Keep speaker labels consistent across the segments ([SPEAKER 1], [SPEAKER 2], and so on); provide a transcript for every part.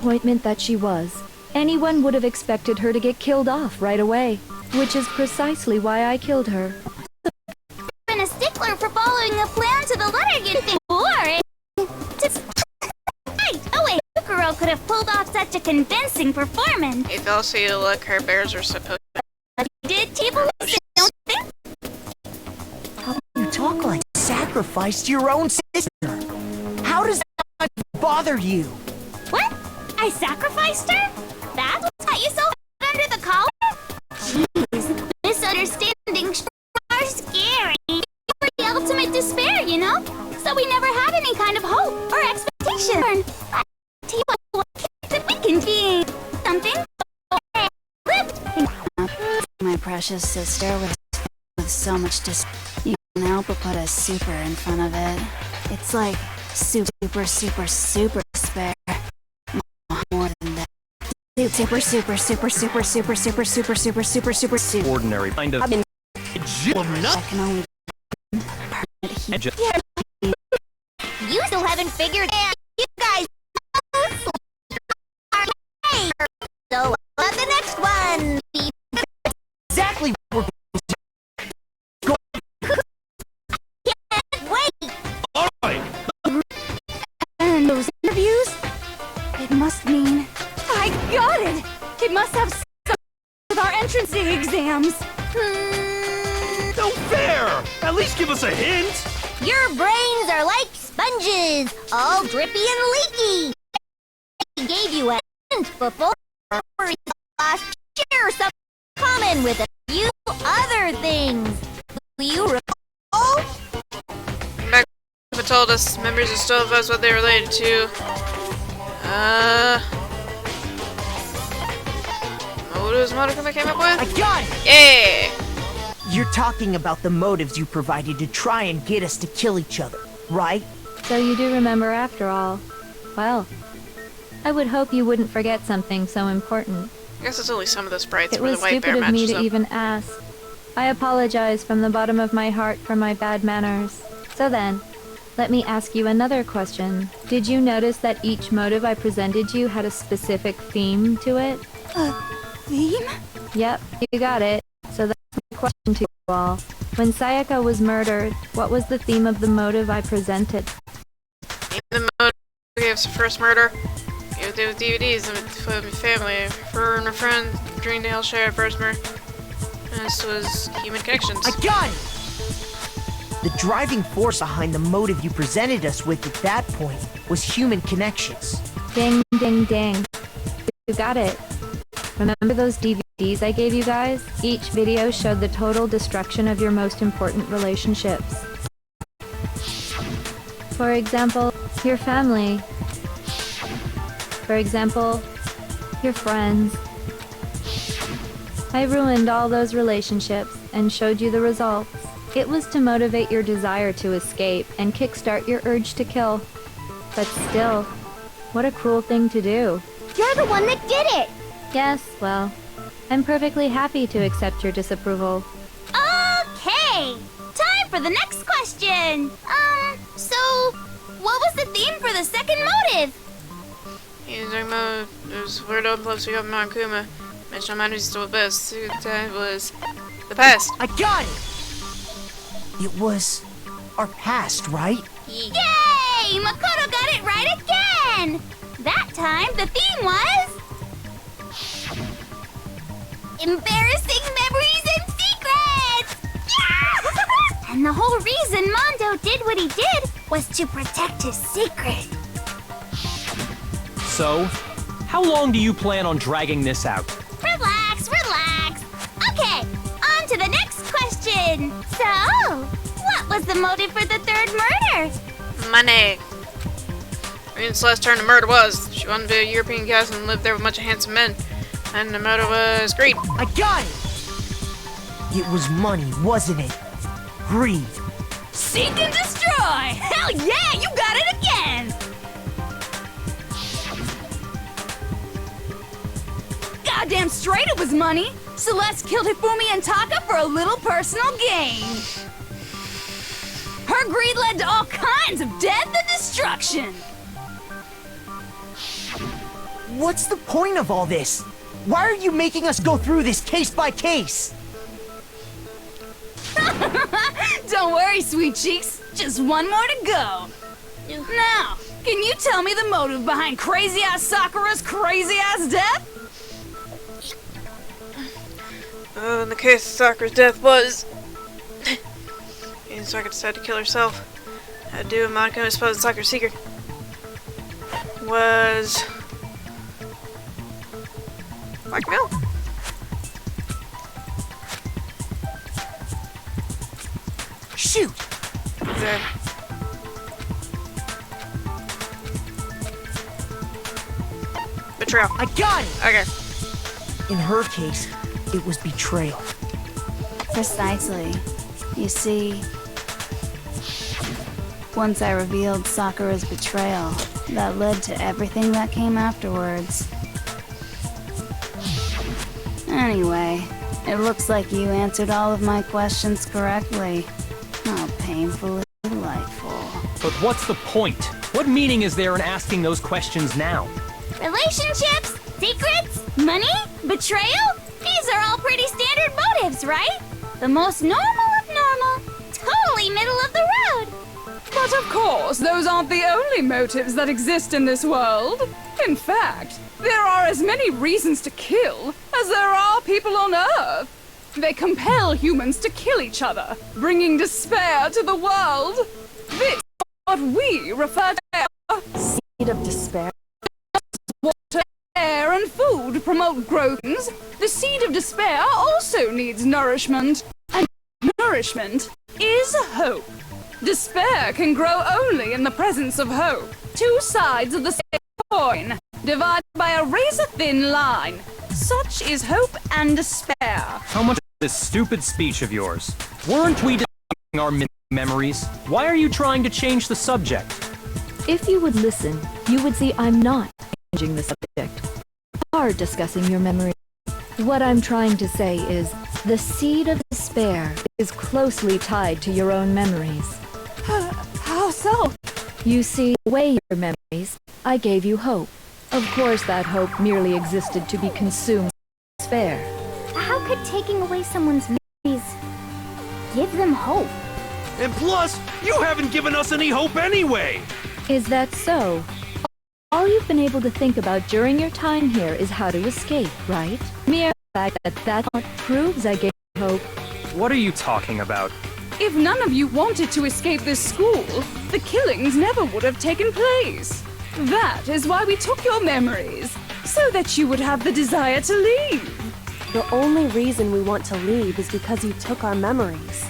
[SPEAKER 1] disappointment that she was. Anyone would have expected her to get killed off right away, which is precisely why I killed her.
[SPEAKER 2] Been a stickler for following a plan to the letter, you'd think boring. Right. Oh wait, Kokoro could have pulled off such a convincing performance.
[SPEAKER 3] It also look her bears are supposed to.
[SPEAKER 2] Did people don't think?
[SPEAKER 4] How can you talk like sacrificed your own sister? How does that bother you?
[SPEAKER 2] What? I sacrificed her? That's what got you so under the collar? Jeez, misunderstandings are scary. You were the ultimate despair, you know? So we never had any kind of hope or expectation. I tell you what we can be something.
[SPEAKER 5] My precious sister with so much you can't help but put a super in front of it. It's like super despair. More than that. Super.
[SPEAKER 6] Ordinary kind of.
[SPEAKER 5] I can only
[SPEAKER 2] You still haven't figured out. You guys are so on the next one.
[SPEAKER 4] Exactly what
[SPEAKER 2] Can't wait.
[SPEAKER 6] Alright!
[SPEAKER 5] and those interviews? It must mean I got it! It must have something with our entrance exams.
[SPEAKER 6] No fair! At least give us a hint!
[SPEAKER 2] Your brains are like sponges, all drippy and leaky. I gave you a hint before last year, something common with a few other things. Do you recall?
[SPEAKER 3] Back when told us members of Stovaz what they related to. What was the motive I came up
[SPEAKER 4] I
[SPEAKER 3] with?
[SPEAKER 4] got it!
[SPEAKER 3] Yeah!
[SPEAKER 4] You're talking about the motives you provided to try and get us to kill each other, right?
[SPEAKER 1] So you do remember after all. Well, I would hope you wouldn't forget something so important.
[SPEAKER 3] I guess it's only some of the sprites
[SPEAKER 1] It
[SPEAKER 3] where
[SPEAKER 1] was
[SPEAKER 3] the white bear
[SPEAKER 1] stupid of me
[SPEAKER 3] matches
[SPEAKER 1] to
[SPEAKER 3] up.
[SPEAKER 1] even ask. I apologize from the bottom of my heart for my bad manners. So then, let me ask you another question. Did you notice that each motive I presented you had a specific theme to it?
[SPEAKER 5] Theme?
[SPEAKER 1] Yep, you got it. So that's my question to you all. When Sayaka was murdered, what was the theme of the motive I presented?
[SPEAKER 3] The motive gives the first murder. You do with DVDs and with family. For a friend, during the Hellshire first murder. This was human connections.
[SPEAKER 4] I got it! The driving force behind the motive you presented us with at that point was human connections.
[SPEAKER 1] Ding, ding, ding. You got it. Remember those DVDs I gave you guys? Each video showed the total destruction of your most important relationships. For example, your family. For example, your friends. I ruined all those relationships and showed you the results. It was to motivate your desire to escape and kickstart your urge to kill. But still, what a cruel thing to do.
[SPEAKER 2] You're the one that did it.
[SPEAKER 1] Yes, well, I'm perfectly happy to accept your disapproval.
[SPEAKER 2] Okay, time for the next question. So what was the theme for the second motive?
[SPEAKER 3] He's talking about there's weird old place we got in Mount Kuma. Mention mine is still the best. That was the past.
[SPEAKER 4] I got it! It was our past, right?
[SPEAKER 2] Yay! Makoto got it right again! That time the theme was embarrassing memories and secrets! Yeah! And the whole reason Mondo did what he did was to protect his secret.
[SPEAKER 6] So, how long do you plan on dragging this out?
[SPEAKER 2] Relax, relax. Okay, on to the next question. So, what was the motive for the third murder?
[SPEAKER 3] Money. I mean, Celeste's turn to murder was she wanted to be a European castle and live there with a bunch of handsome men. And the motive was greed.
[SPEAKER 4] I got it! It was money, wasn't it? Greed.
[SPEAKER 5] Seek and destroy! Hell yeah, you got it again! Goddamn straight it was money! Celeste killed Hifumi and Taka for a little personal gain. Her greed led to all kinds of death and destruction.
[SPEAKER 4] What's the point of all this? Why are you making us go through this case by case?
[SPEAKER 5] Don't worry, sweet cheeks. Just one more to go. Now, can you tell me the motive behind crazy-ass Sakura's crazy-ass death?
[SPEAKER 3] In the case of Sakura's death was... Sakura decided to kill herself. Had to do with Monica exposing Sakura's secret. Was... blackmail?
[SPEAKER 4] Shoot!
[SPEAKER 3] Okay. Betrayal.
[SPEAKER 4] I got it!
[SPEAKER 3] Okay.
[SPEAKER 4] In her case, it was betrayal.
[SPEAKER 5] Precisely. You see, once I revealed Sakura's betrayal, that led to everything that came afterwards. Anyway, it looks like you answered all of my questions correctly. How painfully delightful.
[SPEAKER 7] But what's the point? What meaning is there in asking those questions now?
[SPEAKER 2] Relationships? Secrets? Money? Betrayal? These are all pretty standard motives, right? The most normal of normal. Totally middle of the road.
[SPEAKER 8] But of course, those aren't the only motives that exist in this world. In fact, there are as many reasons to kill as there are people on Earth. They compel humans to kill each other, bringing despair to the world. This is what we refer to as seed of despair. Water, air, and food promote growth. The seed of despair also needs nourishment, and nourishment is hope. Despair can grow only in the presence of hope. Two sides of the same coin, divided by a razor-thin line. Such is hope and despair.
[SPEAKER 7] How much of this stupid speech of yours? Weren't we discussing our memories? Why are you trying to change the subject?
[SPEAKER 1] If you would listen, you would see I'm not changing the subject. We are discussing your memory. What I'm trying to say is, the seed of despair is closely tied to your own memories.
[SPEAKER 8] How so?
[SPEAKER 1] You see, away your memories, I gave you hope. Of course that hope merely existed to be consumed by despair.
[SPEAKER 2] How could taking away someone's memories give them hope?
[SPEAKER 6] And plus, you haven't given us any hope anyway!
[SPEAKER 1] Is that so? All you've been able to think about during your time here is how to escape, right? Mere fact that that proves I gave you hope.
[SPEAKER 7] What are you talking about?
[SPEAKER 8] If none of you wanted to escape this school, the killings never would have taken place. That is why we took your memories, so that you would have the desire to leave.
[SPEAKER 9] The only reason we want to leave is because you took our memories.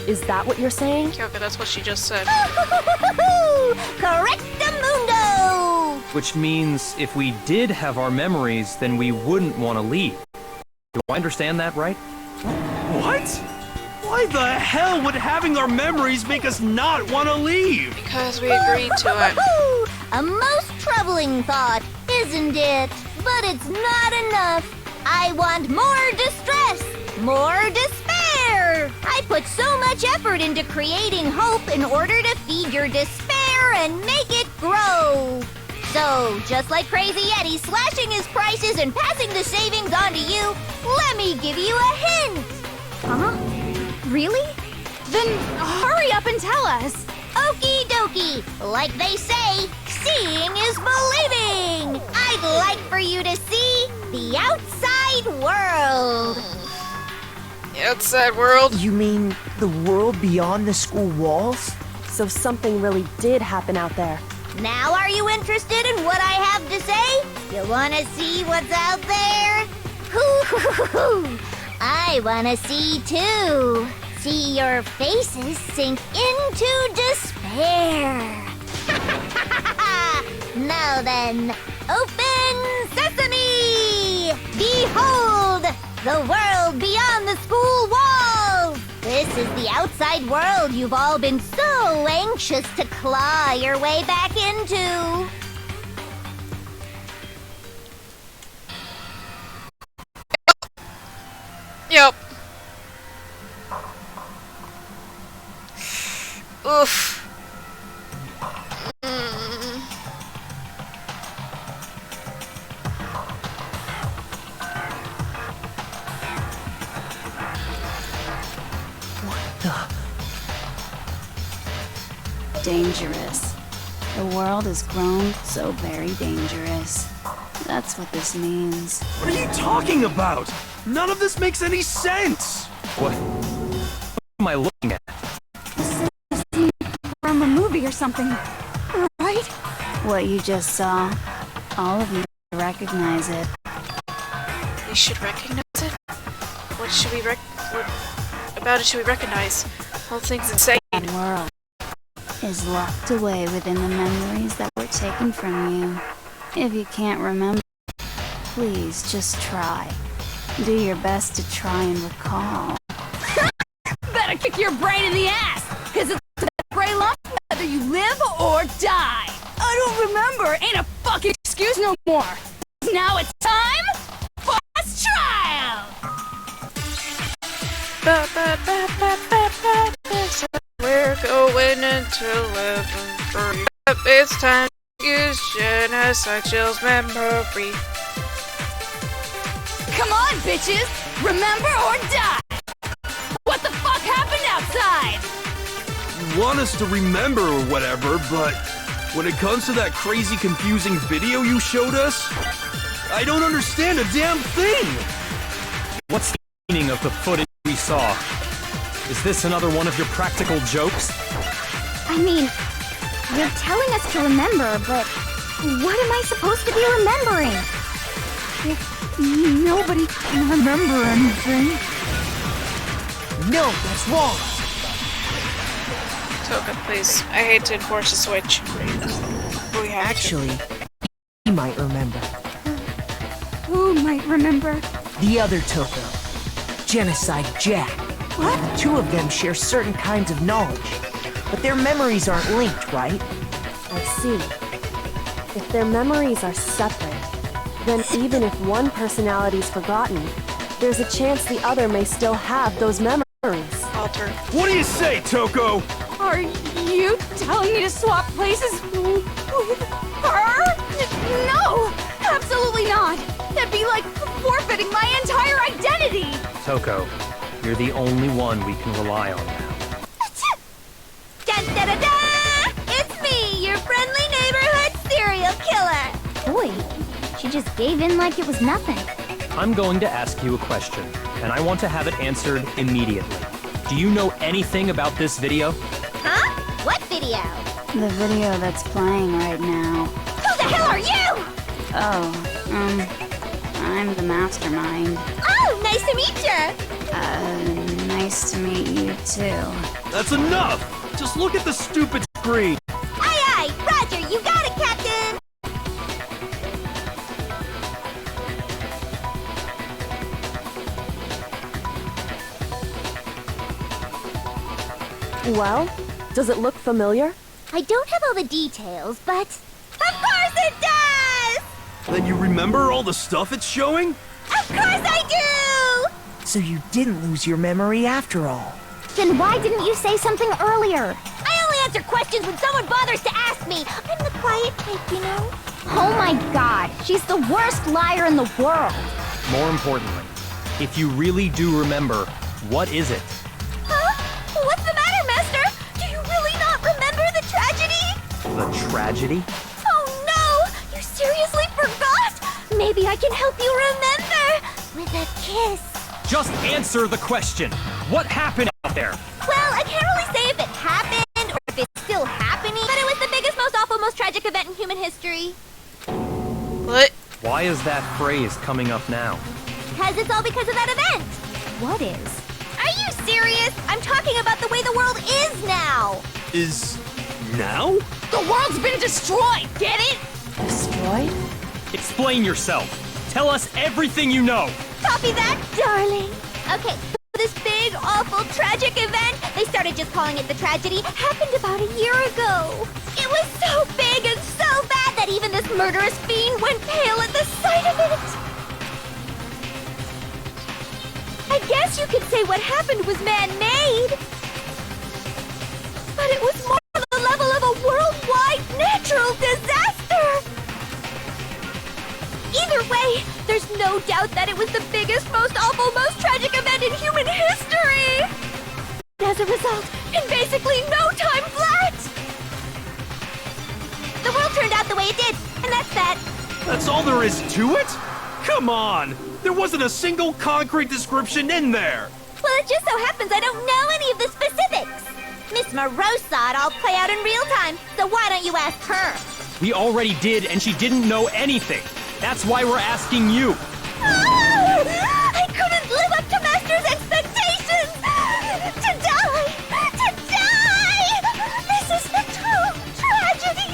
[SPEAKER 9] Is that what you're saying?
[SPEAKER 3] Okay, that's what she just said.
[SPEAKER 2] Correctamundo!
[SPEAKER 7] Which means if we did have our memories, then we wouldn't want to leave. Do I understand that right?
[SPEAKER 6] What? Why the hell would having our memories make us not want to leave?
[SPEAKER 3] Because we agreed to it.
[SPEAKER 2] A most troubling thought, isn't it? But it's not enough. I want more distress, more despair. I put so much effort into creating hope in order to feed your despair and make it grow. So, just like Crazy Eddie slashing his prices and passing the savings on to you, let me give you a hint. Huh? Really?
[SPEAKER 5] Then hurry up and tell us.
[SPEAKER 2] Okie dokie. Like they say, seeing is believing. I'd like for you to see the outside world.
[SPEAKER 3] The outside world?
[SPEAKER 4] You mean the world beyond the school walls?
[SPEAKER 9] So something really did happen out there.
[SPEAKER 2] Now are you interested in what I have to say? You wanna see what's out there? Hoo-hoo-hoo-hoo. I wanna see too. See your faces sink into despair. Now then, open sesame! Behold, the world beyond the school walls! This is the outside world you've all been so anxious to claw your way back into.
[SPEAKER 3] Yep. Oof.
[SPEAKER 5] dangerous. The world has grown so very dangerous. That's what this means.
[SPEAKER 6] What are you talking about? None of this makes any sense!
[SPEAKER 7] What am I looking at?
[SPEAKER 8] From a movie or something, right?
[SPEAKER 5] What you just saw, all of you recognize it.
[SPEAKER 3] We should recognize it? What about it should we recognize? Whole thing's insane.
[SPEAKER 5] The world is locked away within the memories that were taken from you. If you can't remember, please just try. Do your best to try and recall.
[SPEAKER 8] Better kick your brain in the ass, cause it's that gray lump whether you live or die. I don't remember, ain't a fucking excuse no more. Now it's time for last trial.
[SPEAKER 3] We're going until 11:30. It's time to use Genocide Chill's memory.
[SPEAKER 8] Come on, bitches! Remember or die! What the fuck happened outside?
[SPEAKER 6] You want us to remember or whatever, but when it comes to that crazy confusing video you showed us, I don't understand a damn thing!
[SPEAKER 7] What's the meaning of the footage we saw? Is this another one of your practical jokes?
[SPEAKER 2] I mean, you're telling us to remember, but what am I supposed to be remembering? Nobody can remember anything.
[SPEAKER 4] No, that's wrong.
[SPEAKER 3] Toka, please. I hate to enforce a switch. We have
[SPEAKER 4] Actually, he might remember.
[SPEAKER 8] Who might remember?
[SPEAKER 4] The other Toko. Genocide Jack.
[SPEAKER 8] What?
[SPEAKER 4] The two of them share certain kinds of knowledge, but their memories aren't linked, right?
[SPEAKER 9] I see. If their memories are separate, then even if one personality's forgotten, there's a chance the other may still have those memories.
[SPEAKER 3] Alter.
[SPEAKER 6] What do you say, Toko?
[SPEAKER 8] Are you telling me to swap places with her? No! Absolutely not! That'd be like forfeiting my entire identity!
[SPEAKER 7] Toko, you're the only one we can rely on now.
[SPEAKER 2] Da-da-da-da! It's me, your friendly neighborhood serial killer! Boy, she just gave in like it was nothing.
[SPEAKER 7] I'm going to ask you a question, and I want to have it answered immediately. Do you know anything about this video?
[SPEAKER 2] Huh? What video?
[SPEAKER 5] The video that's playing right now.
[SPEAKER 2] Who the hell are you?
[SPEAKER 5] I'm the mastermind.
[SPEAKER 2] Oh, nice to meet you!
[SPEAKER 5] Nice to meet you too.
[SPEAKER 6] That's enough! Just look at the stupid screen!
[SPEAKER 2] Aye, aye! Roger, you got it, Captain!
[SPEAKER 9] Well, does it look familiar?
[SPEAKER 2] I don't have all the details, but... Of course it does!
[SPEAKER 6] Then you remember all the stuff it's showing?
[SPEAKER 2] Of course I do!
[SPEAKER 4] So you didn't lose your memory after all.
[SPEAKER 2] Then why didn't you say something earlier? I only answer questions when someone bothers to ask me. I'm the quiet type, you know? Oh my god, she's the worst liar in the world.
[SPEAKER 7] More importantly, if you really do remember, what is it?
[SPEAKER 2] Huh? What's the matter, Master? Do you really not remember the tragedy?
[SPEAKER 7] The tragedy?
[SPEAKER 2] Oh no! You seriously forgot? Maybe I can help you remember with a kiss.
[SPEAKER 7] Just answer the question. What happened out there?
[SPEAKER 2] Well, I can't really say if it happened or if it's still happening, but it was the biggest, most awful, most tragic event in human history.
[SPEAKER 3] What?
[SPEAKER 7] Why is that phrase coming up now?
[SPEAKER 2] Because it's all because of that event. What is? Are you serious? I'm talking about the way the world is now.
[SPEAKER 6] Is... now?
[SPEAKER 8] The world's been destroyed, get it?
[SPEAKER 9] Destroyed?
[SPEAKER 7] Explain yourself. Tell us everything you know.
[SPEAKER 2] Copy that, darling. Okay, this big, awful, tragic event, they started just calling it the tragedy, happened about a year ago. It was so big and so bad that even this murderous fiend went pale at the sight of it. I guess you could say what happened was man-made. But it was more on the level of a worldwide natural disaster. Either way, there's no doubt that it was the biggest, most awful, most tragic event in human history! As a result, in basically no time flat! turned out the way it did, and that's that.
[SPEAKER 6] That's all there is to it? Come on! There wasn't a single concrete description in there!
[SPEAKER 2] Well, it just so happens I don't know any of the specifics. Miss Morose saw it all play out in real time, so why don't you ask her?
[SPEAKER 7] We already did, and she didn't know anything. That's why we're asking you.
[SPEAKER 2] I couldn't live up to Master's expectations! To die! This is a true tragedy!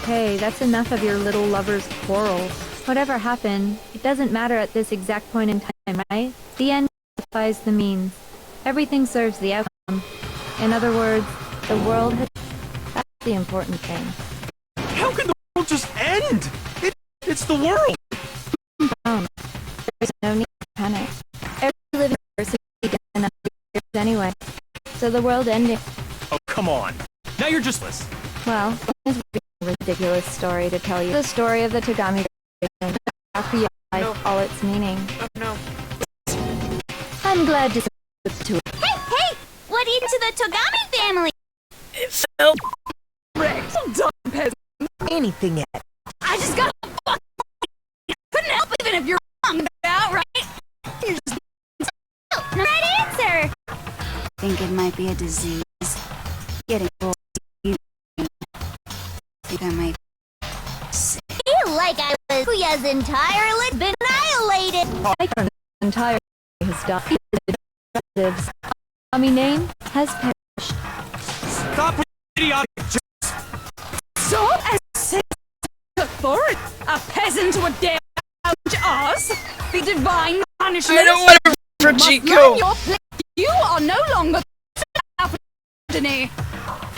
[SPEAKER 1] Okay, that's enough of your little lovers' quarrels. Whatever happened, it doesn't matter at this exact point in time, right? The end justifies the means. Everything serves the outcome. In other words, the world has... That's the important thing.
[SPEAKER 6] How can the world just end? It's the world!
[SPEAKER 1] There's no need to panic. Every living person is enough years anyway. So the world ending...
[SPEAKER 7] Oh, come on. Now you're just...
[SPEAKER 1] Well, it's a ridiculous story to tell you. The story of the Togami generation. After you realize all its meaning.
[SPEAKER 3] Oh no.
[SPEAKER 1] I'm glad to to it.
[SPEAKER 2] Hey! What into the Togami family?
[SPEAKER 8] Rex, dumb peasant.
[SPEAKER 4] Anything yet?
[SPEAKER 8] I just got couldn't help even if you're wrong about, right?
[SPEAKER 2] Right answer!
[SPEAKER 5] Think it might be a disease. Getting old. Think I might
[SPEAKER 2] Feel like I was Kuya's entirely been annihilated!
[SPEAKER 1] I can't entirely has died. Name has perished.
[SPEAKER 7] Stop with idiotic
[SPEAKER 8] So, as authority, a peasant would dare challenge us? The divine punishment?
[SPEAKER 3] I don't want to for
[SPEAKER 8] must
[SPEAKER 3] Chico!
[SPEAKER 8] learn your place. You are no longer Destiny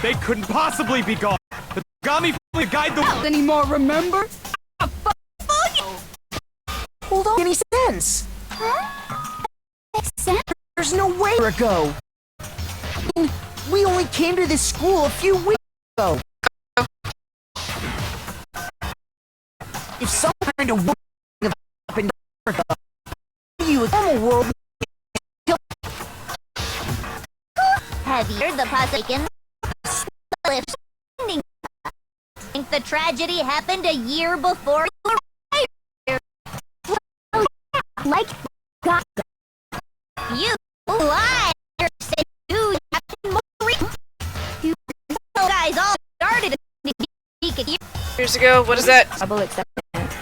[SPEAKER 7] They couldn't possibly be gone. The Togami family guide the world.
[SPEAKER 8] anymore, remember?
[SPEAKER 4] Hold on, any sense? There's no way to go. We only came to this school a few weeks ago. If some kind of world happened to Africa, you a normal world.
[SPEAKER 2] Have you heard the Pacifican? Think the tragedy happened a year before you arrived here? Well, like God. You lied. Say you happened more. You guys all started
[SPEAKER 3] Years ago, what is that?
[SPEAKER 1] Trouble accepting it.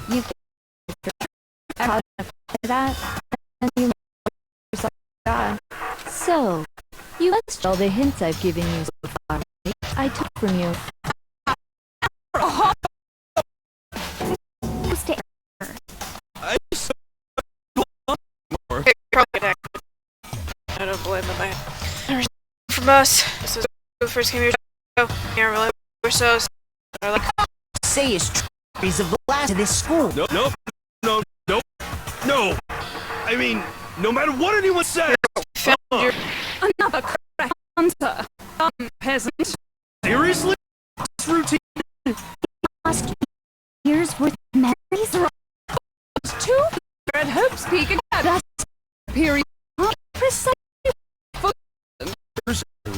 [SPEAKER 1] You can how to that, and you yourself God. So, you must all the hints I've given you so far. I took from you.
[SPEAKER 6] I just...
[SPEAKER 3] Okay, probably not. I don't blame them. From us, this was the first game you can't really ourselves. They're like,
[SPEAKER 4] Say is stories of the last of this school.
[SPEAKER 6] No. I mean, no matter what anyone says.
[SPEAKER 3] your
[SPEAKER 8] Another correct answer. Peasant.
[SPEAKER 6] Seriously? This routine?
[SPEAKER 2] lost years worth of memories.
[SPEAKER 8] Two Red Hope's Peak again. Period. Precisely.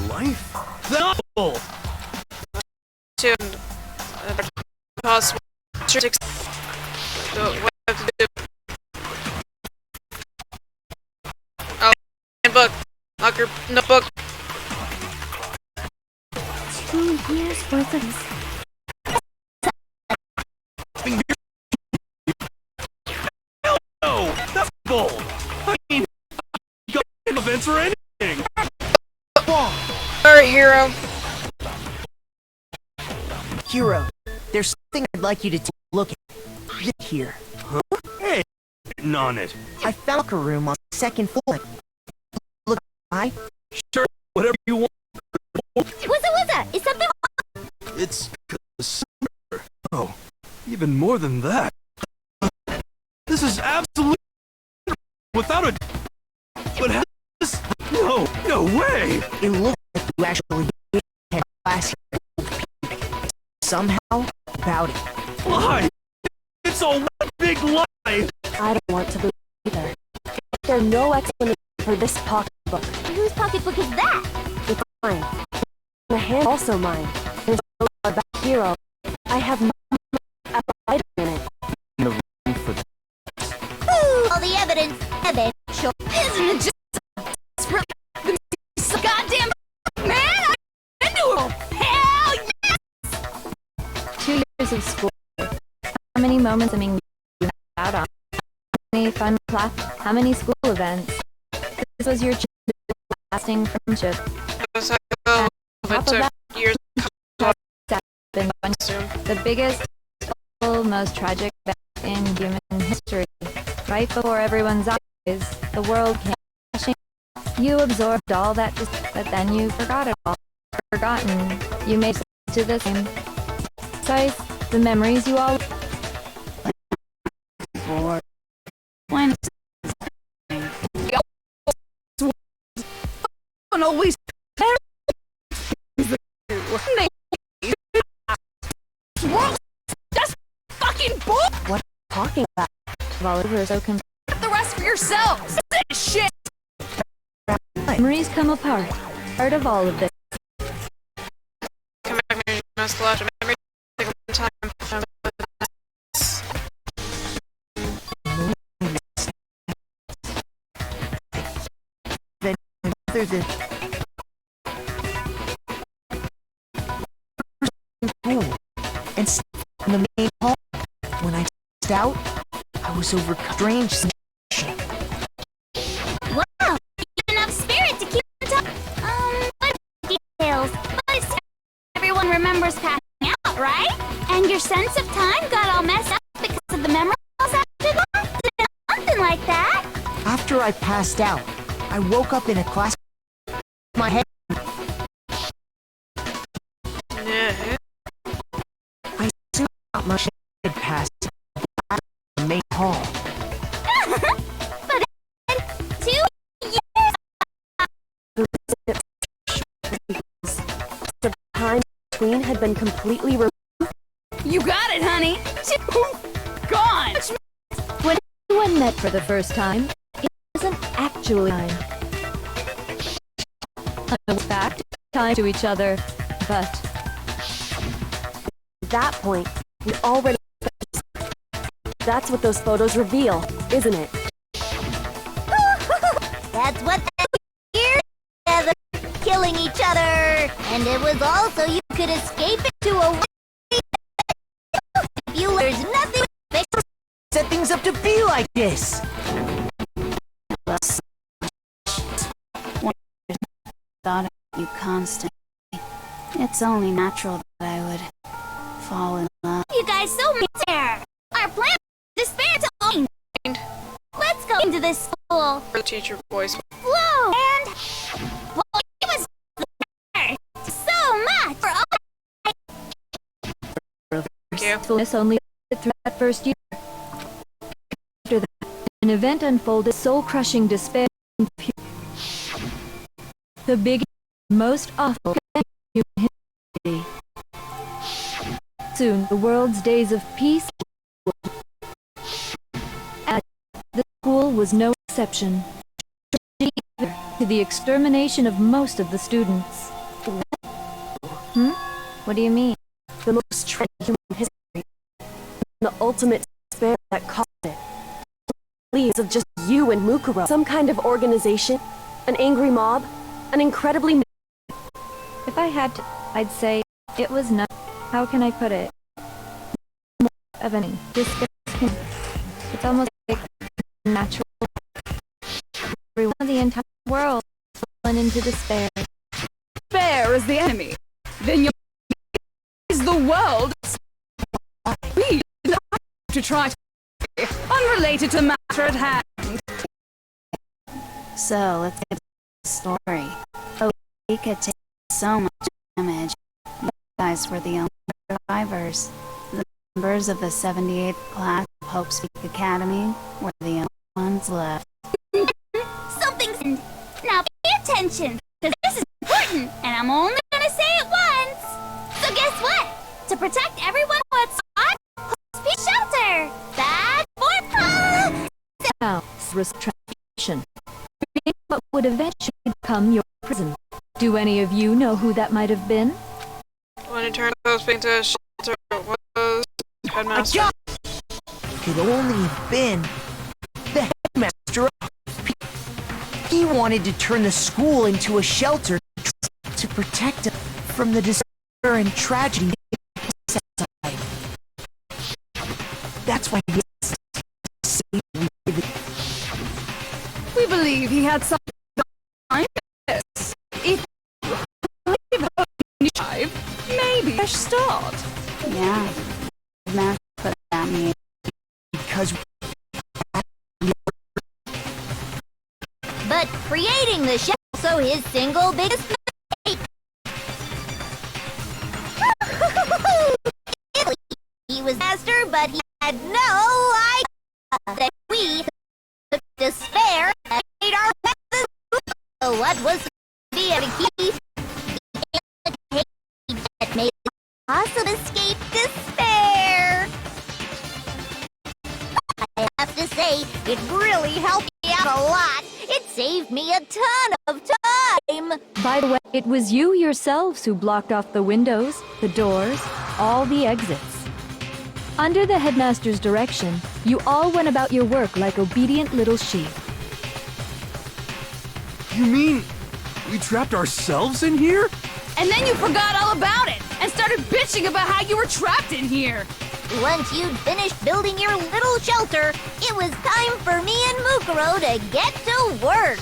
[SPEAKER 6] Life? That's awful.
[SPEAKER 3] to possible six. So what I have to do? Oh, book. Lock your notebook.
[SPEAKER 2] 2 years worth of...
[SPEAKER 6] No, that's bull. I mean, got events or anything.
[SPEAKER 3] Alright, hero.
[SPEAKER 4] Hero, there's something I'd like you to take a look at. Here.
[SPEAKER 6] Hey, getting on it.
[SPEAKER 4] I found a room on the second floor. Look,
[SPEAKER 6] Sure, whatever you want.
[SPEAKER 2] Wuzza! Is something...
[SPEAKER 6] It's summer. Oh, even more than that. This is absolutely without a. But how this? No way.
[SPEAKER 4] it looks like you actually had class here. Somehow, about it.
[SPEAKER 6] Lie. It's all one big lie.
[SPEAKER 9] I don't want to believe either. There's no explanation for this pocketbook.
[SPEAKER 2] Whose pocketbook is that?
[SPEAKER 9] It's mine. The hand also mine. There's no about Hero. I have no light in it.
[SPEAKER 7] In the room for
[SPEAKER 2] All the evidence show.
[SPEAKER 8] Isn't it just the goddamn man? I'm into it. Hell yeah!
[SPEAKER 1] 2 years of school. How many moments I mean you out on? How many fun class? How many school events? This was your lasting friendship.
[SPEAKER 3] That's how
[SPEAKER 1] Top
[SPEAKER 3] it
[SPEAKER 1] of
[SPEAKER 3] took
[SPEAKER 1] that,
[SPEAKER 3] years.
[SPEAKER 1] been the biggest, most tragic event in human history. Right before everyone's eyes, the world came crashing. You absorbed all that, but then you forgot it all. Forgotten. You made it to the same. Besides, the memories you all.
[SPEAKER 5] Or when
[SPEAKER 8] And always that's fucking bull.
[SPEAKER 9] Talking about
[SPEAKER 1] Oliver so
[SPEAKER 8] Get the rest for yourselves. This shit.
[SPEAKER 1] memories come apart. Part of all of this.
[SPEAKER 3] Come back, you must watch a memory. Take one time.
[SPEAKER 4] Other than school and in the main hall. When I passed out, I was overcome. Strange sensation.
[SPEAKER 2] Wow, you have enough spirit to keep on top. What details? But it's everyone remembers passing out, right? And your sense of time got all messed up because of the memories after that? Something like that?
[SPEAKER 4] After I passed out, I woke up in a class. My head.
[SPEAKER 3] Yeah.
[SPEAKER 4] I assumed not much had passed out in the main hall.
[SPEAKER 2] But 2 years.
[SPEAKER 9] the time between had been completely removed.
[SPEAKER 8] You got it, honey. Gone.
[SPEAKER 1] When everyone met for the first time, it wasn't actually time. In fact, time to each other, but
[SPEAKER 9] At that point, we already. That's what those photos reveal, isn't it?
[SPEAKER 2] That's what years together, killing each other. And it was also you could escape into a way. There's nothing
[SPEAKER 4] Set things up to be like this.
[SPEAKER 5] thought of you constantly. It's only natural that I would fall in love.
[SPEAKER 2] You guys so there. Our plan is despair to own. Let's go into this school.
[SPEAKER 3] For the teacher voice.
[SPEAKER 2] Whoa! And well, it was there. So much for all.
[SPEAKER 3] Thank you.
[SPEAKER 1] fullness only through that first year. After that, an event unfolded, soul-crushing despair. And the biggest, most awful event in human history. Soon, the world's days of peace. And the school was no exception. To the extermination of most of the students. What do you mean?
[SPEAKER 9] The most tragic human history. The ultimate despair that caused it. Leaves of just you and Mukuro. Some kind of organization, an angry mob, an incredibly.
[SPEAKER 1] If I had to, I'd say it was not. How can I put it? More of an disgusting. It's almost like natural. Everyone of the entire world fallen into despair.
[SPEAKER 8] Despair is the enemy. Then your is the world. We to try to unrelated to matter at hand.
[SPEAKER 5] So let's get to the story. Oh, we could take so much damage. You guys were the only survivors. The members of the 78th class of Hope Speak Academy were the only ones left.
[SPEAKER 2] Something's. Now pay attention, because this is important, and I'm only gonna say it once. So guess what? To protect everyone what's on Hope Shelter. That's for
[SPEAKER 1] Now, restriction. What would eventually become your prison? Do any of you know who that might have been?
[SPEAKER 3] When it turned those things into was headmaster.
[SPEAKER 4] Could only have been the headmaster. He wanted to turn the school into a shelter to protect us from the despair and tragedy outside. That's why he saved me.
[SPEAKER 8] We believe he had something behind this. If you live, maybe a fresh start.
[SPEAKER 5] Yeah. Math put that me.
[SPEAKER 4] Because
[SPEAKER 2] But creating the shell is also his single biggest mistake. He was master, but he had no idea that we took despair and made our methods. So what was the key? That made it possible to escape despair. I have to say, it really helped me out a lot. It saved me a ton of time.
[SPEAKER 1] By the way, it was you yourselves who blocked off the windows, the doors, all the exits. Under the headmaster's direction, you all went about your work like obedient little sheep.
[SPEAKER 6] You mean we trapped ourselves in here?
[SPEAKER 8] And then you forgot all about it and started bitching about how you were trapped in here.
[SPEAKER 2] Once you'd finished building your little shelter, it was time for me and Mukuro to get to work.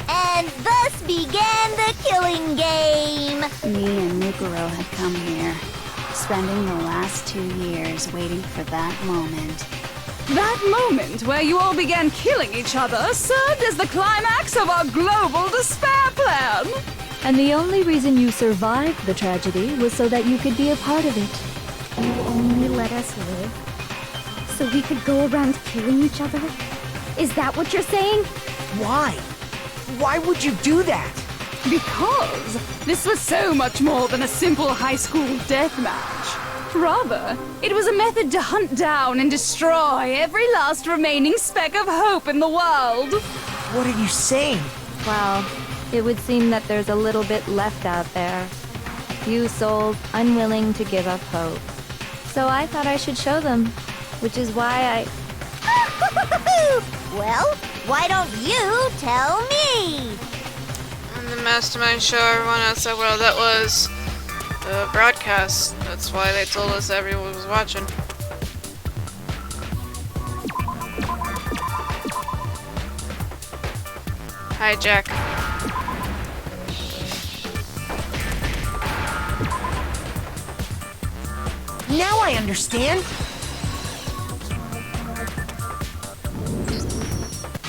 [SPEAKER 2] And thus began the killing game.
[SPEAKER 5] Me and Mukuro had come here, spending the last 2 years waiting for that moment.
[SPEAKER 8] That moment where you all began killing each other served as the climax of our global despair plan.
[SPEAKER 1] And the only reason you survived the tragedy was so that you could be a part of it.
[SPEAKER 10] You only let us live so we could go around killing each other? Is that what you're saying?
[SPEAKER 4] why? Why would you do that?
[SPEAKER 8] Because this was so much more than a simple high school deathmatch. Rather, it was a method to hunt down and destroy every last remaining speck of hope in the world.
[SPEAKER 4] What are you saying?
[SPEAKER 1] Well, it would seem that there's a little bit left out there. A few souls unwilling to give up hope. So I thought I should show them, which is why
[SPEAKER 2] Well, why don't you tell me?
[SPEAKER 3] And the Mastermind show everyone outside world. That was the broadcast. That's why they told us everyone was watching. Hi, Jack.
[SPEAKER 4] Now I understand.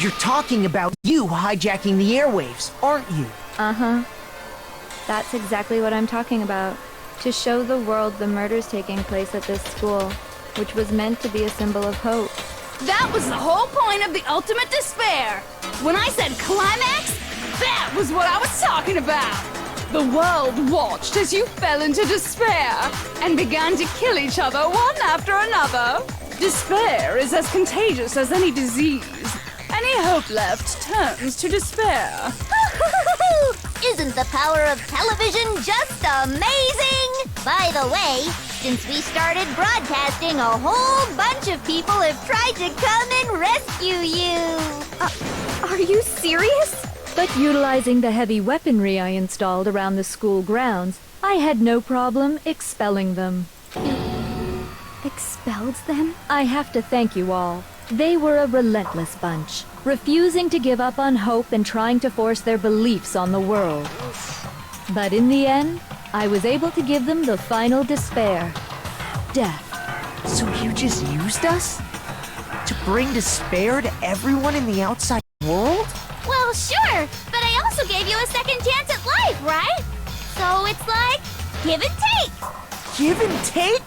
[SPEAKER 4] You're talking about you hijacking the airwaves, aren't you?
[SPEAKER 1] Uh-huh. That's exactly what I'm talking about. To show the world the murders taking place at this school, which was meant to be a symbol of hope.
[SPEAKER 8] That was the whole point of the ultimate despair. When I said climax, that was what I was talking about. The world watched as you fell into despair and began to kill each other one after another. Despair is as contagious as any disease. Any hope left turns to despair.
[SPEAKER 2] Isn't the power of television just amazing? By the way, since we started broadcasting, a whole bunch of people have tried to come and rescue you.
[SPEAKER 10] Are you serious?
[SPEAKER 1] But utilizing the heavy weaponry I installed around the school grounds, I had no problem expelling them.
[SPEAKER 10] Expelled them?
[SPEAKER 1] I have to thank you all. They were a relentless bunch, refusing to give up on hope and trying to force their beliefs on the world. But in the end, I was able to give them the final despair. Death.
[SPEAKER 4] So you just used us? To bring despair to everyone in the outside world?
[SPEAKER 2] Well, sure, but I also gave you a second chance at life, right? So it's like, give and take.
[SPEAKER 4] Give and take?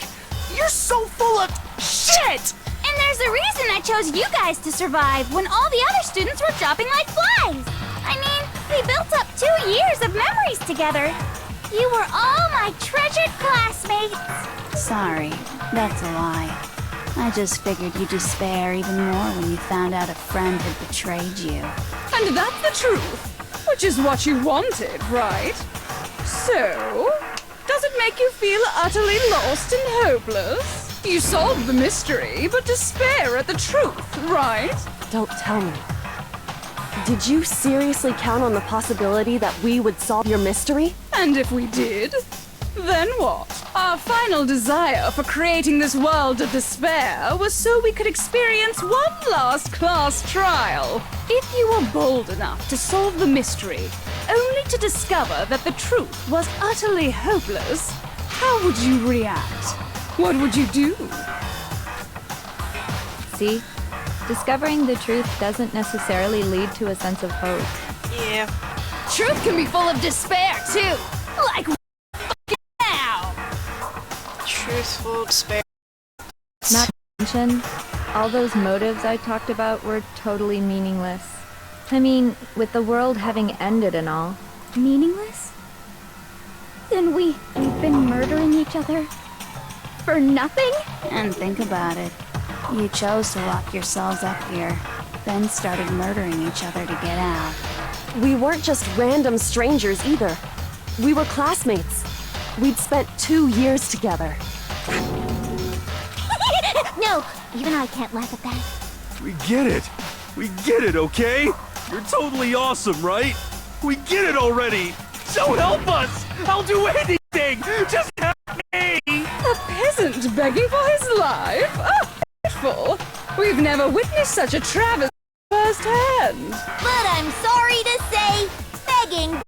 [SPEAKER 4] You're so full of shit!
[SPEAKER 2] And there's a reason I chose you guys to survive when all the other students were dropping like flies. I mean, we built up 2 years of memories together. You were all my treasured classmates.
[SPEAKER 5] Sorry, that's a lie. I just figured you'd despair even more when you found out a friend had betrayed you.
[SPEAKER 8] And that's the truth, which is what you wanted, right? So, does it make you feel utterly lost and hopeless? You solved the mystery, but despair at the truth, right?
[SPEAKER 9] Don't tell me. Did you seriously count on the possibility that we would solve your mystery?
[SPEAKER 8] And if we did, then what? Our final desire for creating this world of despair was so we could experience one last class trial. If you were bold enough to solve the mystery, only to discover that the truth was utterly hopeless, how would you react? What would you do?
[SPEAKER 1] See? Discovering the truth doesn't necessarily lead to a sense of hope.
[SPEAKER 3] Yeah.
[SPEAKER 8] Truth can be full of despair, too! Like now!
[SPEAKER 3] Truthful despair.
[SPEAKER 1] Not to mention, all those motives I talked about were totally meaningless. I mean, with the world having ended and all.
[SPEAKER 10] Meaningless? Then we've been murdering each other? For nothing?
[SPEAKER 5] And think about it. You chose to lock yourselves up here, then started murdering each other to get out.
[SPEAKER 9] We weren't just random strangers either. We were classmates. We'd spent 2 years together.
[SPEAKER 10] No, even I can't laugh at that.
[SPEAKER 6] We get it. We get it, okay? You're totally awesome, right? We get it already. So help us. I'll do anything. Just help me.
[SPEAKER 8] A peasant begging for his life? Oh, hateful! We've never witnessed such a travesty firsthand.
[SPEAKER 2] But I'm sorry to say, begging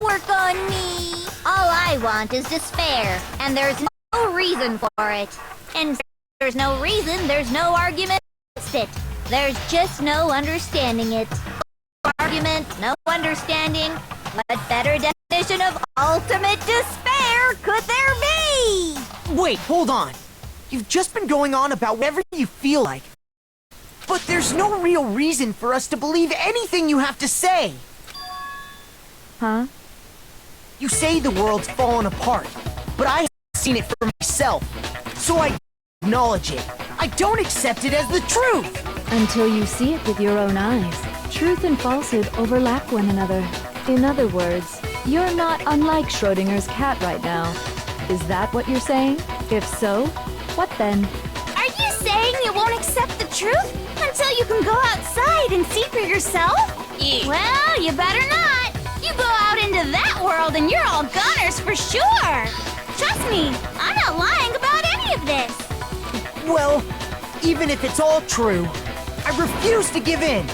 [SPEAKER 2] work on me. All I want is despair, and there's no reason for it. And there's no reason, there's no argument against it. There's just no understanding it. No argument, no understanding. What better definition of ultimate despair could there be?
[SPEAKER 4] Wait, hold on. You've just been going on about whatever you feel like. But there's no real reason for us to believe anything you have to say.
[SPEAKER 1] Huh?
[SPEAKER 4] You say the world's fallen apart, but I haven't seen it for myself. So I acknowledge it. I don't accept it as the truth.
[SPEAKER 1] Until you see it with your own eyes. Truth and falsehood overlap one another. In other words, you're not unlike Schrodinger's cat right now. Is that what you're saying? If so, what then?
[SPEAKER 2] Are you saying you won't accept the truth until you can go outside and see for yourself?
[SPEAKER 3] Yeah.
[SPEAKER 2] Well, you better not. You go out into that world and you're all goners for sure. Trust me, I'm not lying about any of this.
[SPEAKER 4] Well, even if it's all true, I refuse to give in.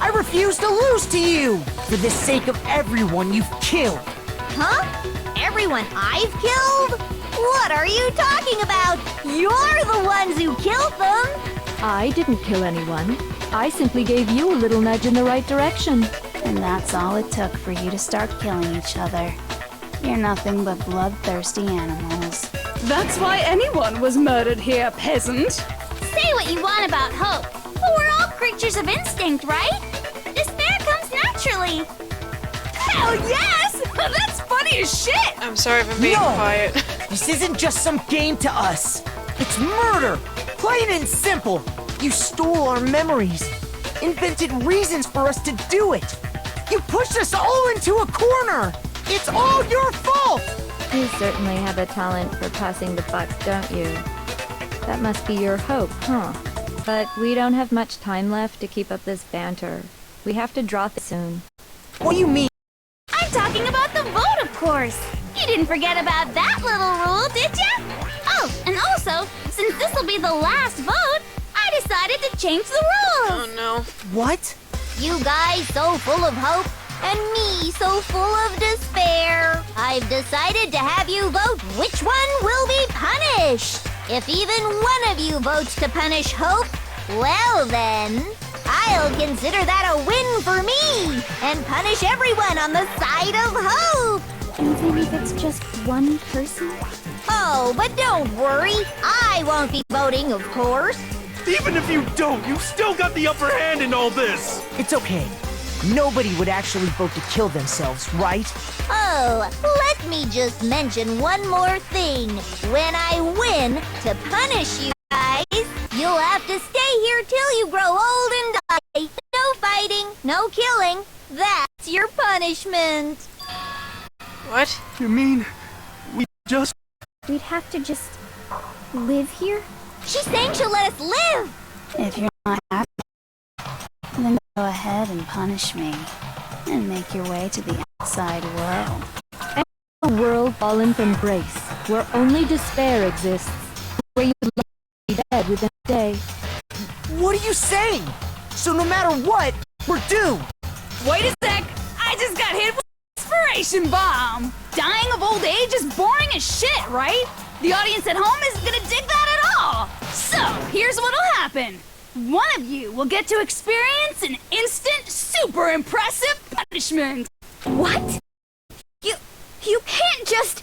[SPEAKER 4] I refuse to lose to you for the sake of everyone you've killed.
[SPEAKER 2] Huh? Everyone I've killed? What are you talking about? You're the ones who killed them.
[SPEAKER 1] I didn't kill anyone. I simply gave you a little nudge in the right direction.
[SPEAKER 5] And that's all it took for you to start killing each other. You're nothing but bloodthirsty animals.
[SPEAKER 8] That's why anyone was murdered here, peasant.
[SPEAKER 2] Say what you want about hope, but we're all creatures of instinct, right? Despair comes naturally.
[SPEAKER 8] Hell yes! That's funny as shit!
[SPEAKER 3] I'm sorry if I'm being
[SPEAKER 4] No!
[SPEAKER 3] quiet.
[SPEAKER 4] This isn't just some game to us. It's murder, plain and simple. You stole our memories, invented reasons for us to do it. You pushed us all into a corner. It's all your fault.
[SPEAKER 1] You certainly have a talent for passing the buck, don't you? That must be your hope, huh? But we don't have much time left to keep up this banter. We have to draw soon.
[SPEAKER 4] What do you mean?
[SPEAKER 2] I'm talking about the vote, of course. You didn't forget about that little rule, did ya? Oh, and also, since this will be the last vote, I decided to change the rules.
[SPEAKER 3] Oh no.
[SPEAKER 4] What?
[SPEAKER 2] You guys so full of hope, and me so full of despair. I've decided to have you vote which one will be punished. If even one of you votes to punish hope, well then, I'll consider that a win for me and punish everyone on the side of hope.
[SPEAKER 10] Even if it's just one person?
[SPEAKER 2] Oh, but don't worry. I won't be voting, of course.
[SPEAKER 6] Even if you don't, you've still got the upper hand in all this.
[SPEAKER 4] It's okay. Nobody would actually vote to kill themselves, right?
[SPEAKER 2] Oh, let me just mention one more thing. When I win to punish you guys, you'll have to stay here till you grow old and die. No fighting, no killing. That's your punishment.
[SPEAKER 3] What?
[SPEAKER 6] You mean we just
[SPEAKER 10] we'd have to just live here?
[SPEAKER 2] She's saying she'll let us live!
[SPEAKER 5] If you're not happy, then go ahead and punish me. And make your way to the outside world.
[SPEAKER 1] A world fallen from grace, where only despair exists, where you would like to be dead within a day.
[SPEAKER 4] What are you saying? So no matter what, we're doomed!
[SPEAKER 8] Wait a sec! I just got hit with an inspiration bomb! Dying of old age is boring as shit, right? The audience at home isn't gonna dig that at all! So, here's what'll happen. One of you will get to experience an instant, super impressive punishment!
[SPEAKER 10] What? You can't just...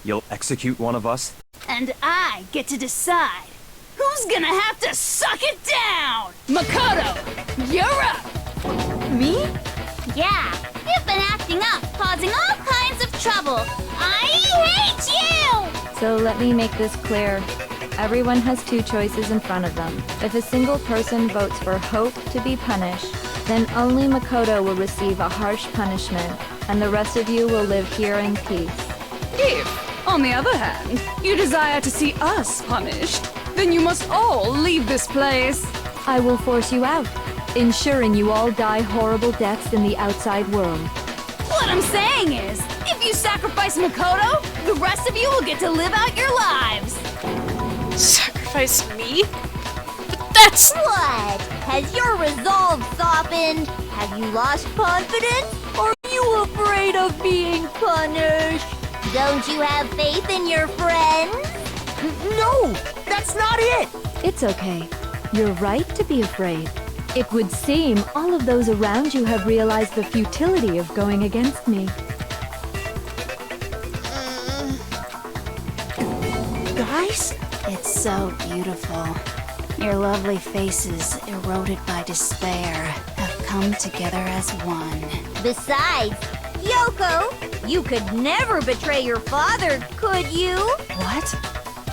[SPEAKER 7] You'll execute one of us?
[SPEAKER 8] And I get to decide who's gonna have to suck it down! Makoto, you're up!
[SPEAKER 2] Me? Yeah, you've been acting up, causing all kinds of trouble. I hate you!
[SPEAKER 1] So let me make this clear. Everyone has two choices in front of them. If a single person votes for Hope to be punished, then only Makoto will receive a harsh punishment, and the rest of you will live here in peace.
[SPEAKER 8] If, on the other hand, you desire to see us punished, then you must all leave this place.
[SPEAKER 1] I will force you out, ensuring you all die horrible deaths in the outside world.
[SPEAKER 8] What I'm saying is, if you sacrifice Makoto, the rest of you will get to live out your lives.
[SPEAKER 3] Sacrifice me? But that's...
[SPEAKER 2] What? Has your resolve softened? Have you lost confidence? Are you afraid of being punished? Don't you have faith in your friends?
[SPEAKER 4] No! That's not it!
[SPEAKER 1] It's okay. You're right to be afraid. It would seem all of those around you have realized the futility of going against me.
[SPEAKER 4] Guys?
[SPEAKER 5] It's so beautiful. Your lovely faces, eroded by despair, have come together as one.
[SPEAKER 2] Besides, Yoko, you could never betray your father, could you?
[SPEAKER 5] What?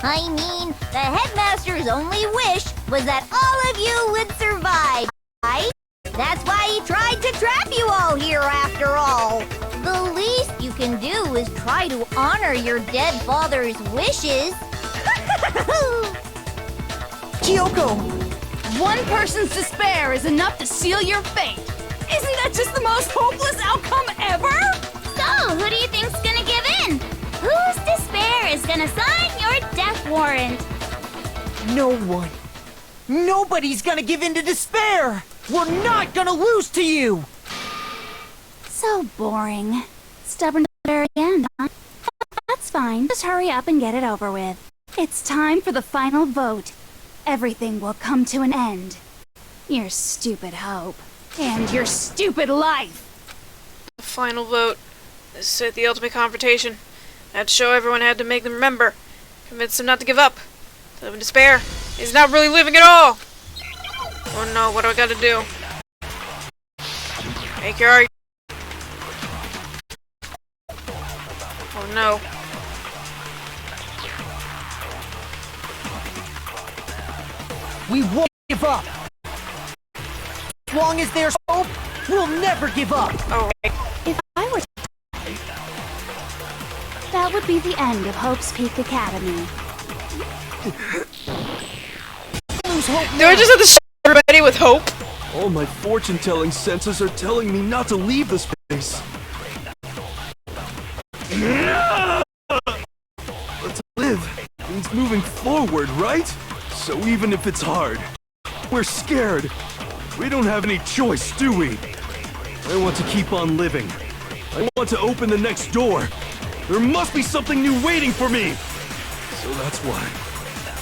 [SPEAKER 2] I mean, the headmaster's only wish was that all of you would survive, right? That's why he tried to trap you all here after all. The least you can do is try to honor your dead father's wishes.
[SPEAKER 4] Kyoko!
[SPEAKER 8] One person's despair is enough to seal your fate. Isn't that just the most hopeless outcome ever?
[SPEAKER 2] So, who do you think's gonna give in? Whose despair is gonna sign your death warrant?
[SPEAKER 4] No one. Nobody's gonna give in to despair! We're not gonna lose to you!
[SPEAKER 5] So boring. Stubborn to the very end, huh? That's fine. Just hurry up and get it over with. It's time for the final vote. Everything will come to an end. Your stupid hope.
[SPEAKER 8] And your stupid life.
[SPEAKER 3] The final vote. This is the ultimate confrontation. I had to show everyone, I had to make them remember. Convince them not to give up. To live in despair. He's not really living at all. Oh no, what do I gotta do? Make your argument. Oh no.
[SPEAKER 4] We won't give up! As long as there's hope, we'll never give up!
[SPEAKER 3] Oh, right.
[SPEAKER 5] If I were to... That would be the end of Hope's Peak Academy.
[SPEAKER 4] Lose hope
[SPEAKER 3] Do I just have to show everybody with hope?
[SPEAKER 6] All my fortune-telling senses are telling me not to leave this place. But to live means moving forward, right? So even if it's hard, we're scared. We don't have any choice, do we? I want to keep on living. I want to open the next door. There must be something new waiting for me. So that's why.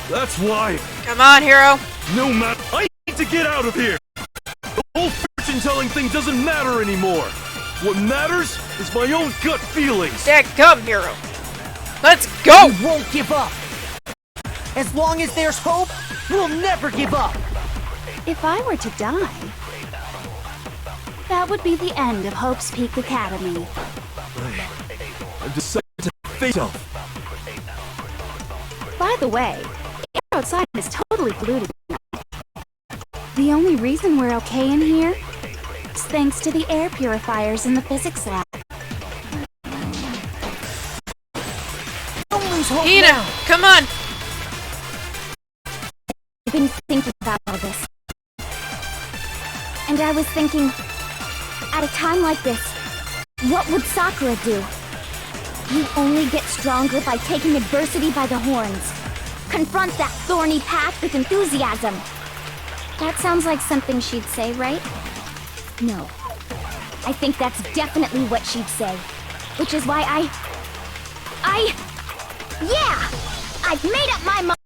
[SPEAKER 6] That's why.
[SPEAKER 3] Come on, hero.
[SPEAKER 6] No matter. I need to get out of here. The whole fortune-telling thing doesn't matter anymore. What matters is my own gut feelings.
[SPEAKER 3] Dad, come, hero. Let's go.
[SPEAKER 4] We won't give up! As long as there's hope, we'll never give up!
[SPEAKER 5] If I were to die, that would be the end of Hope's Peak Academy.
[SPEAKER 6] I've decided to face off.
[SPEAKER 5] By the way, the air outside is totally polluted. The only reason we're okay in here is thanks to the air purifiers in the physics lab.
[SPEAKER 4] Don't lose hope
[SPEAKER 3] Hina,
[SPEAKER 4] now.
[SPEAKER 3] come on!
[SPEAKER 10] I've been thinking about all this. And I was thinking, at a time like this, what would Sakura do? You only get stronger by taking adversity by the horns. Confront that thorny path with enthusiasm. That sounds like something she'd say, right? No. I think that's definitely what she'd say. Which is why yeah! I've made up my mind!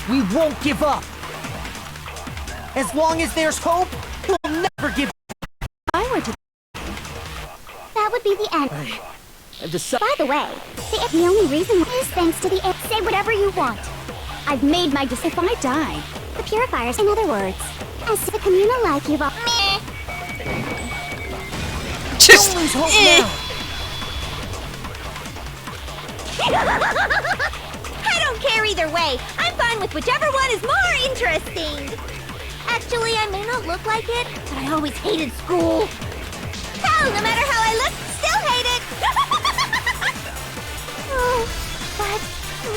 [SPEAKER 4] We won't give up. As long as there's hope, we'll never give up.
[SPEAKER 10] I were to... That would be the end.
[SPEAKER 4] I've decided.
[SPEAKER 10] By the way, the only reason is thanks to the... Say whatever you want. I've made my decision. If I die, the purifiers, in other words, as to the communal life you've all...
[SPEAKER 3] Just
[SPEAKER 4] Don't lose hope now.
[SPEAKER 10] I don't care either way. I'm fine with whichever one is more interesting. Actually, I may not look like it, but I always hated school. Hell, no matter how I look, still hate it. Oh, but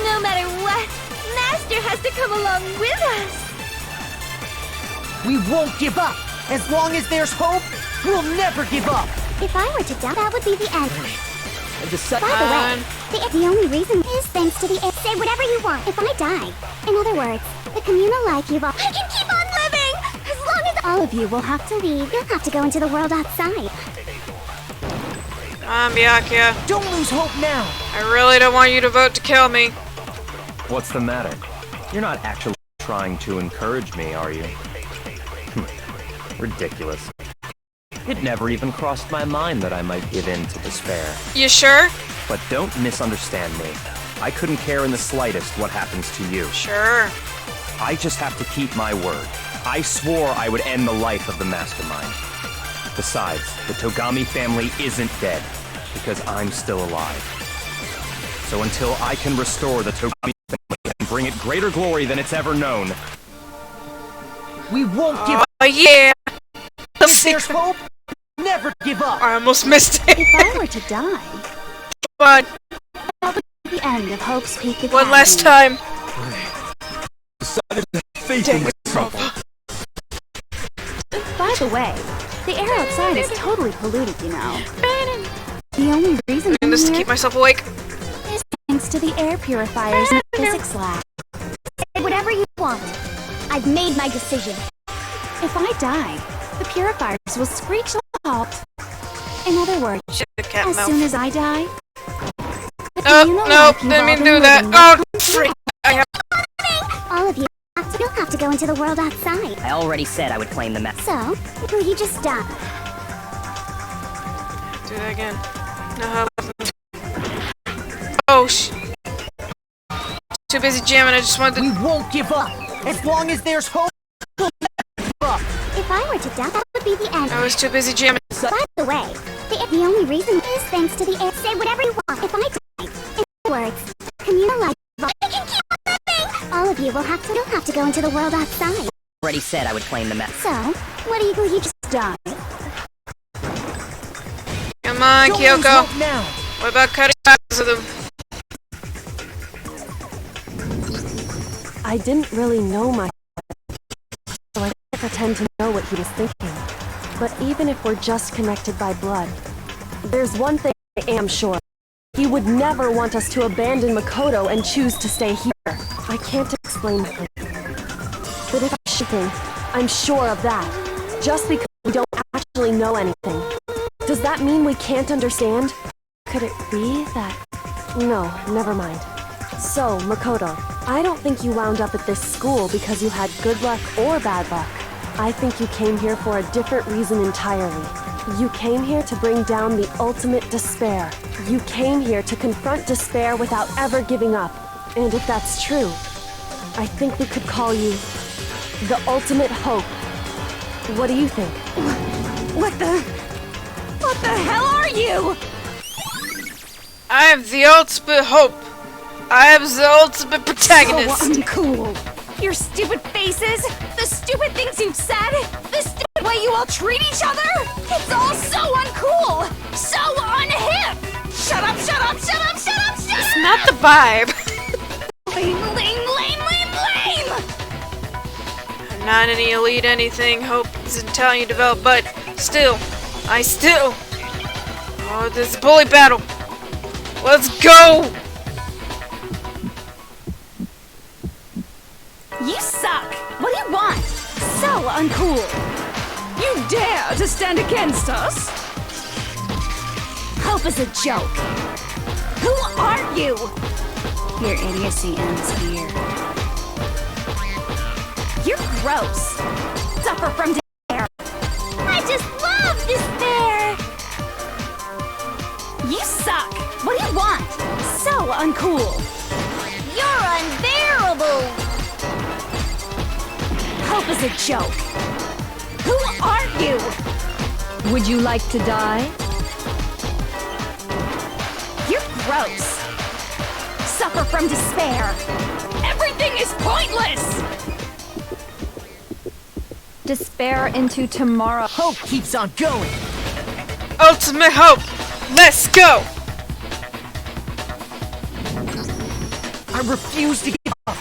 [SPEAKER 10] no matter what, Master has to come along with us.
[SPEAKER 4] We won't give up. As long as there's hope, we'll never give up.
[SPEAKER 10] If I were to die, that would be the end.
[SPEAKER 4] I've decided.
[SPEAKER 10] By the way, the only reason is thanks to the... Say whatever you want. If I die, in other words, the communal life you've all... I can keep on living! As long as all of you will have to leave, you'll have to go into the world outside.
[SPEAKER 3] Come on, Byakuya.
[SPEAKER 4] Don't lose hope now.
[SPEAKER 3] I really don't want you to vote to kill me.
[SPEAKER 7] What's the matter? You're not actually trying to encourage me, are you? Ridiculous. It never even crossed my mind that I might give in to despair.
[SPEAKER 3] You sure?
[SPEAKER 7] But don't misunderstand me. I couldn't care in the slightest what happens to you.
[SPEAKER 3] Sure.
[SPEAKER 7] I just have to keep my word. I swore I would end the life of the Mastermind. Besides, the Togami family isn't dead, because I'm still alive. So until I can restore the Togami family and bring it greater glory than it's ever known,
[SPEAKER 4] We won't give up.
[SPEAKER 3] Oh, yeah!
[SPEAKER 4] If there's hope, never give up.
[SPEAKER 3] I almost missed it.
[SPEAKER 5] If I were to die,
[SPEAKER 3] But
[SPEAKER 5] the end of Hope's Peak Academy.
[SPEAKER 3] one last time.
[SPEAKER 6] Decided to have faith in myself.
[SPEAKER 5] By the way, the air outside is totally polluted, you know. The only reason
[SPEAKER 3] I'm
[SPEAKER 5] I'm
[SPEAKER 3] just to
[SPEAKER 5] here
[SPEAKER 3] keep myself awake.
[SPEAKER 5] is thanks to the air purifiers in the physics lab.
[SPEAKER 10] Say whatever you want. I've made my decision.
[SPEAKER 5] If I die, the purifiers will screech a halt. In other words,
[SPEAKER 3] Shit, the cat
[SPEAKER 5] as
[SPEAKER 3] mouth.
[SPEAKER 5] soon as I die, the
[SPEAKER 3] Oh,
[SPEAKER 5] communal
[SPEAKER 3] no,
[SPEAKER 5] life you've
[SPEAKER 3] didn't
[SPEAKER 5] all
[SPEAKER 3] mean to
[SPEAKER 5] been
[SPEAKER 3] do that.
[SPEAKER 5] living
[SPEAKER 3] Oh, freak. I have
[SPEAKER 10] All of you you'll have to go into the world outside.
[SPEAKER 11] I already said I would claim the mess.
[SPEAKER 10] So, will you just stop?
[SPEAKER 3] do that again. No. Oh, too busy jamming. I just wanted
[SPEAKER 4] We
[SPEAKER 3] to.
[SPEAKER 4] won't give up. As long as there's hope, we'll never give up.
[SPEAKER 10] If I were to die, that would be the end.
[SPEAKER 3] I was too busy jamming.
[SPEAKER 10] By the way, the only reason is thanks to the air. Say whatever you want. If I die, in other words, communal life. I can keep on living. All of you will have to go into the world outside.
[SPEAKER 11] Already said I would claim the mess.
[SPEAKER 10] So, will you just
[SPEAKER 5] die.
[SPEAKER 3] Come on,
[SPEAKER 4] Don't lose
[SPEAKER 3] Kyoko.
[SPEAKER 4] hope now.
[SPEAKER 3] What about cutting ties with them?
[SPEAKER 9] I didn't really know my so I can't pretend to know what he was thinking. But even if we're just connected by blood, there's one thing I am sure. He would never want us to abandon Makoto and choose to stay here. I can't explain that. But if I should think, I'm sure of that. Just because we don't actually know anything. Does that mean we can't understand? Could it be that... No, never mind. So, Makoto, I don't think you wound up at this school because you had good luck or bad luck. I think you came here for a different reason entirely. You came here to bring down the ultimate despair. You came here to confront despair without ever giving up. And if that's true, I think we could call you the ultimate hope. What do you think?
[SPEAKER 8] What the hell are you?
[SPEAKER 3] I am the ultimate hope. I am the ultimate protagonist.
[SPEAKER 8] So uncool. Your stupid faces, the stupid things you've said, the stupid way you all treat each other. It's all so uncool, so unhip. Shut up, shut up, shut up, shut up, shut
[SPEAKER 3] not the vibe.
[SPEAKER 2] Lame, lame, lame, lame, lame!
[SPEAKER 3] I'm not any elite anything. Hope isn't telling you to develop, but still, Oh, this bully battle. Let's go!
[SPEAKER 2] You suck! What do you want? So uncool!
[SPEAKER 8] You dare to stand against us?
[SPEAKER 2] Hope is a joke! Who are you?
[SPEAKER 5] Your idiocy ends here.
[SPEAKER 2] You're gross! Suffer from despair! I just love despair! You suck! What do you want? So uncool! You're unbearable! Hope is a joke! Who are you?
[SPEAKER 1] Would you like to die?
[SPEAKER 2] You're gross! Suffer from despair!
[SPEAKER 8] Everything is pointless!
[SPEAKER 1] Despair into tomorrow.
[SPEAKER 4] Hope keeps on going.
[SPEAKER 3] Ultimate hope! Let's go!
[SPEAKER 4] I refuse to give up.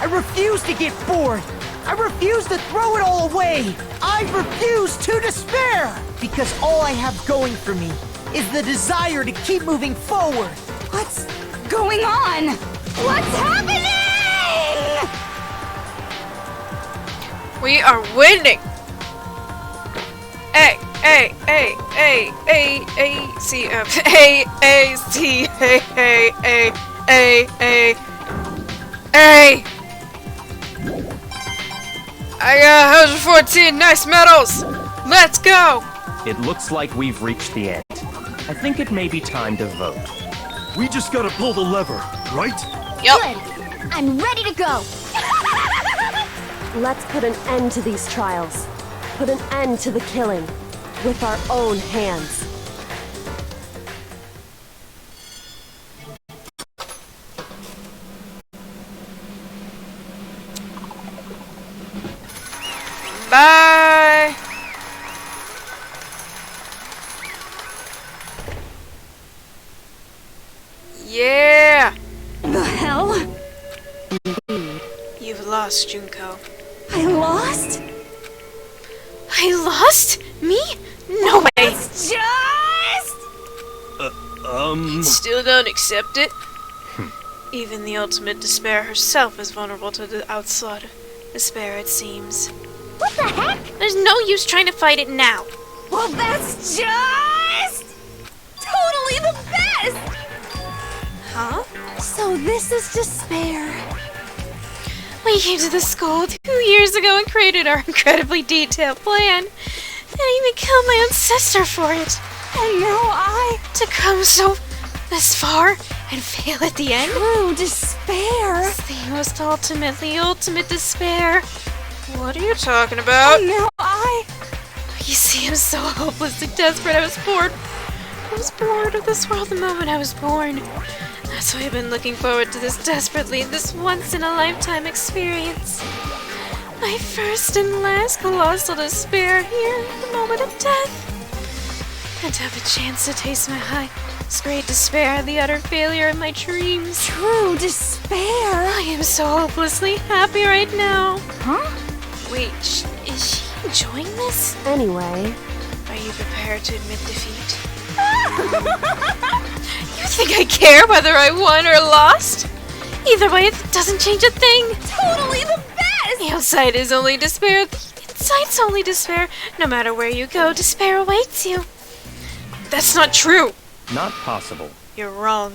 [SPEAKER 4] I refuse to get bored. I refuse to throw it all away. I refuse to despair. Because all I have going for me is the desire to keep moving forward.
[SPEAKER 2] What's going on? What's happening?
[SPEAKER 3] We are winning! A, A, A, A, A, A, C, F, A, A, C, A, A, A, A, A, A! I got 114 nice medals! Let's go!
[SPEAKER 7] It looks like we've reached the end. I think it may be time to vote.
[SPEAKER 6] We just gotta pull the lever, right?
[SPEAKER 3] Yup.
[SPEAKER 10] Good. I'm ready to go.
[SPEAKER 9] Let's put an end to these trials. Put an end to the killing. With our own hands.
[SPEAKER 3] Bye! Yeah!
[SPEAKER 2] The hell?
[SPEAKER 3] You've lost, Junko.
[SPEAKER 2] I lost?
[SPEAKER 3] I lost? Me? No way!
[SPEAKER 2] It's just...
[SPEAKER 3] Still don't accept it? Even the ultimate despair herself is vulnerable to the onslaught of despair, it seems.
[SPEAKER 2] What the heck?
[SPEAKER 3] There's no use trying to fight it now.
[SPEAKER 2] Well, that's just... totally the best!
[SPEAKER 3] Huh?
[SPEAKER 2] So this is despair.
[SPEAKER 3] We came to the school 2 years ago and created our incredibly detailed plan. And I even killed my own sister for it.
[SPEAKER 2] And now
[SPEAKER 3] To come so this far and fail at the end?
[SPEAKER 2] true despair.
[SPEAKER 3] It's the most ultimate despair. What are you talking about?
[SPEAKER 2] And now
[SPEAKER 3] You see, I'm so hopelessly desperate. I was bored of this world the moment I was born. That's why I've been looking forward to this desperately, this once-in-a-lifetime experience. My first and last colossal despair here at the moment of death. And to have a chance to taste my highest great despair, the utter failure of my dreams.
[SPEAKER 2] true despair.
[SPEAKER 3] I am so hopelessly happy right now.
[SPEAKER 2] Huh?
[SPEAKER 3] Wait, is she enjoying this?
[SPEAKER 9] Anyway,
[SPEAKER 3] Are you prepared to admit defeat? You think I care whether I won or lost? Either way, it doesn't change a thing.
[SPEAKER 2] Totally the best!
[SPEAKER 3] The outside is only despair, the inside's only despair. No matter where you go, despair awaits you. That's not true.
[SPEAKER 7] Not possible.
[SPEAKER 3] You're wrong.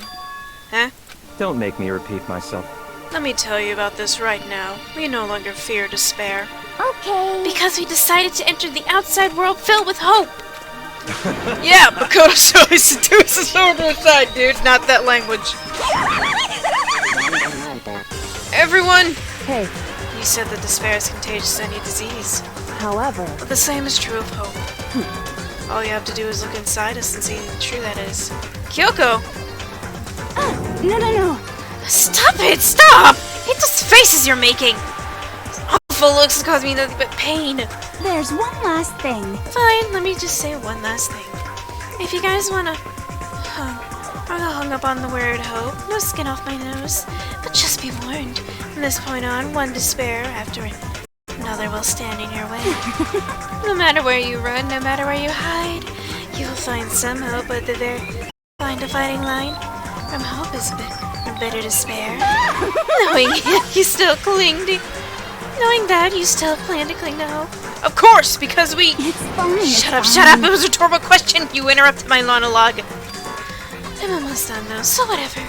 [SPEAKER 3] Huh?
[SPEAKER 7] Don't make me repeat myself.
[SPEAKER 3] Let me tell you about this right now. We no longer fear despair.
[SPEAKER 10] Okay.
[SPEAKER 3] Because we decided to enter the outside world filled with hope. Yeah, Makoto slowly seduces over to the side, dude. Not that language. Everyone!
[SPEAKER 9] hey,
[SPEAKER 3] You said that despair is contagious to any disease.
[SPEAKER 9] however,
[SPEAKER 3] But the same is true of hope. All you have to do is look inside us and see how true that is. Kyoko!
[SPEAKER 2] No.
[SPEAKER 3] Stop it! Stop! Hate those faces you're making! Those awful looks cause me nothing but pain.
[SPEAKER 2] There's one last thing.
[SPEAKER 3] Fine, let me just say one last thing. If you guys wanna I'm all hung up on the word hope. No skin off my nose. But just be warned, from this point on, one despair after another will stand in your way. No matter where you run, no matter where you hide, you will find some hope, whether there find a fighting line from hope is a bitter despair. Knowing you still cling to... Knowing that you still plan to cling to hope. Of course, because we...
[SPEAKER 10] It's fine.
[SPEAKER 3] Shut up, shut up! It was a rhetorical question! You interrupted my monologue. I'm almost done though, so whatever.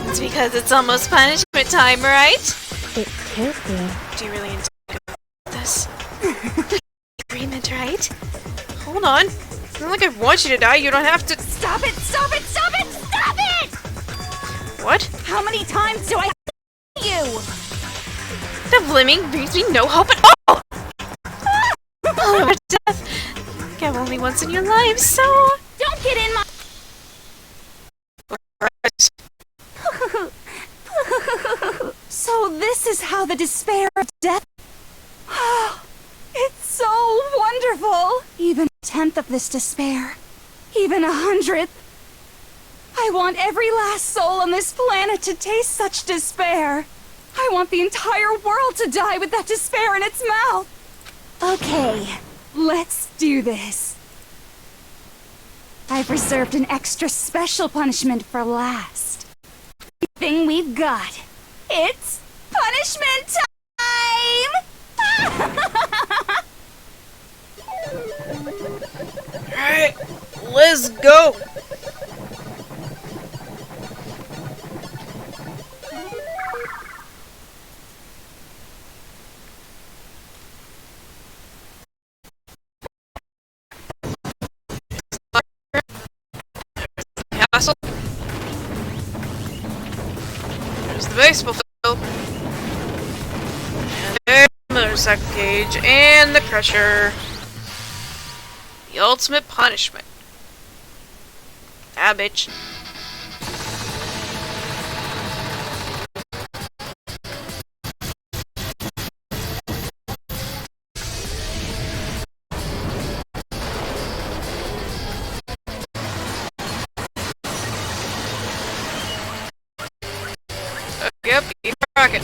[SPEAKER 3] It's because it's almost punishment time, right?
[SPEAKER 10] It can't be.
[SPEAKER 3] Do you really intend to go with this? Agreement, right? Hold on. It's not like I want you to die, you don't have to...
[SPEAKER 8] Stop it! Stop it! Stop it! Stop it!
[SPEAKER 3] What?
[SPEAKER 8] How many times do I you?
[SPEAKER 3] The bliming brings me no hope at all! Oh, death. You have only once in your life, so...
[SPEAKER 10] Don't get in my...
[SPEAKER 8] So this is how the despair of death... It's so wonderful! Even a tenth of this despair. Even 100th. I want every last soul on this planet to taste such despair. I want the entire world to die with that despair in its mouth. Okay, let's do this. I've reserved an extra special punishment for last. The thing we've got. It's punishment time!
[SPEAKER 3] Alright, let's go! Castle. There's the baseball field. And there's the motorcycle cage and the crusher. The ultimate punishment. Ah, bitch. Yep, keep rocking.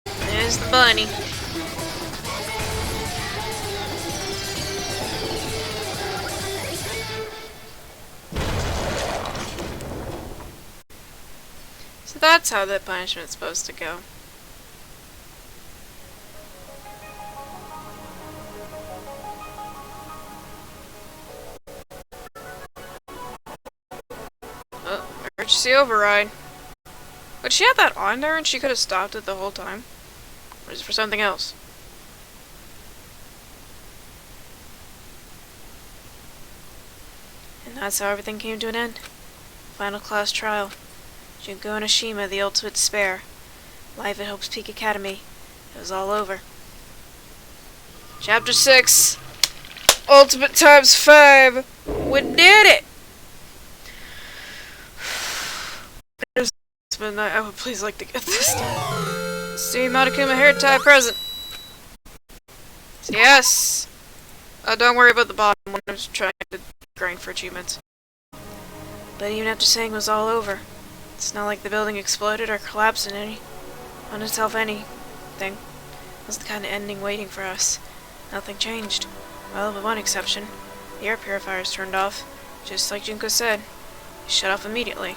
[SPEAKER 3] There's the bunny. So that's how the punishment's supposed to go. Emergency override. But she had that on there and she could have stopped it the whole time. Or is it for something else? And that's how everything came to an end. Final class trial. Junko and Ashima, the ultimate despair. Life at Hope's Peak Academy. It was all over. Chapter 6. Ultimate times 5. We did it! Midnight. I would please like to get this done. See Monokuma hair tie present. Yes! Don't worry about the bottom one. I was trying to grind for achievements. But even after saying it was all over, it's not like the building exploded or collapsed in any. On itself, anything. It was the kind of ending waiting for us. Nothing changed. Well, with one exception. The air purifiers turned off. Just like Junko said. They shut off immediately.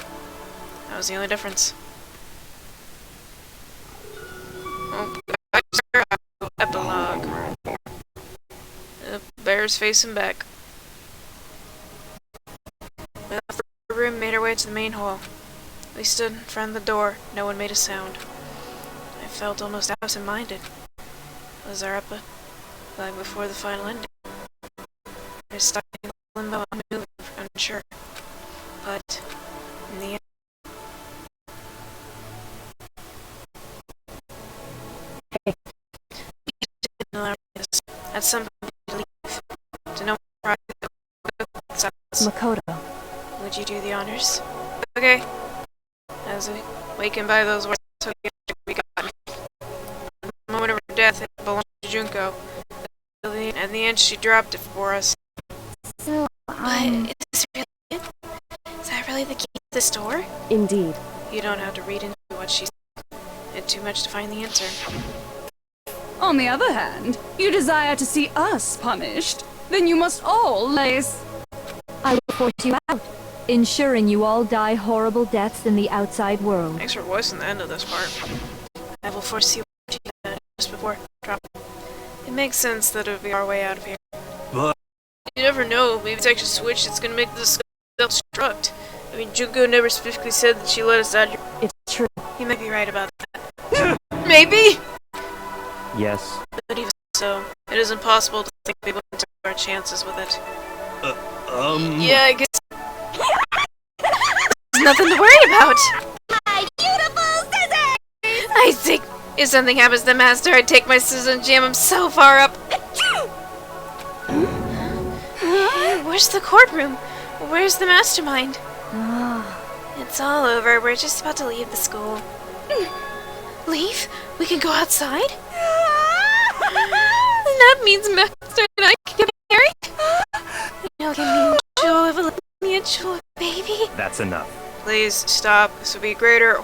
[SPEAKER 3] That was the only difference. Oh, epilogue. The bear's facing back. We left the room, made our way to the main hall. We stood in front of the door. No one made a sound. I felt almost absent-minded. Was our epilogue before the final ending? I was stuck in limbo, unmoving, unsure. But in the end, at some point to leave, to know where
[SPEAKER 9] Makoto.
[SPEAKER 3] Would you do the honors? Okay. As I wakened by those words, I took the we got. The moment of her death, it belonged to Junko. In the end, she dropped it for us.
[SPEAKER 10] So,
[SPEAKER 3] But is this really it? Is that really the key to this door?
[SPEAKER 9] Indeed.
[SPEAKER 3] You don't have to read into what she said. It's too much to find the answer.
[SPEAKER 8] On the other hand, you desire to see us punished, then you must all lace.
[SPEAKER 1] I will force you out, ensuring you all die horrible deaths in the outside world.
[SPEAKER 3] Thanks for voicing the end of this part. I will force you to do that just before drop. It makes sense that it would be our way out of here.
[SPEAKER 6] But
[SPEAKER 3] You never know, maybe it's actually a switch that's gonna make this self-destruct. I mean, Junko never specifically said that she let us out here.
[SPEAKER 9] It's true.
[SPEAKER 3] He might be right about that. Maybe!
[SPEAKER 7] Yes.
[SPEAKER 3] But even so, it is impossible to think we wouldn't take our chances with it. Yeah, I guess there's nothing to worry about.
[SPEAKER 2] My beautiful scissors!
[SPEAKER 3] I think if something happens to the master, I'd take my scissors and jam him so far up. Hey, where's the courtroom? Where's the mastermind? It's all over. We're just about to leave the school. Leave? We can go outside? That means Master and I can get married? No, give me a jewel of a baby.
[SPEAKER 7] That's enough.
[SPEAKER 3] Please stop. This would be that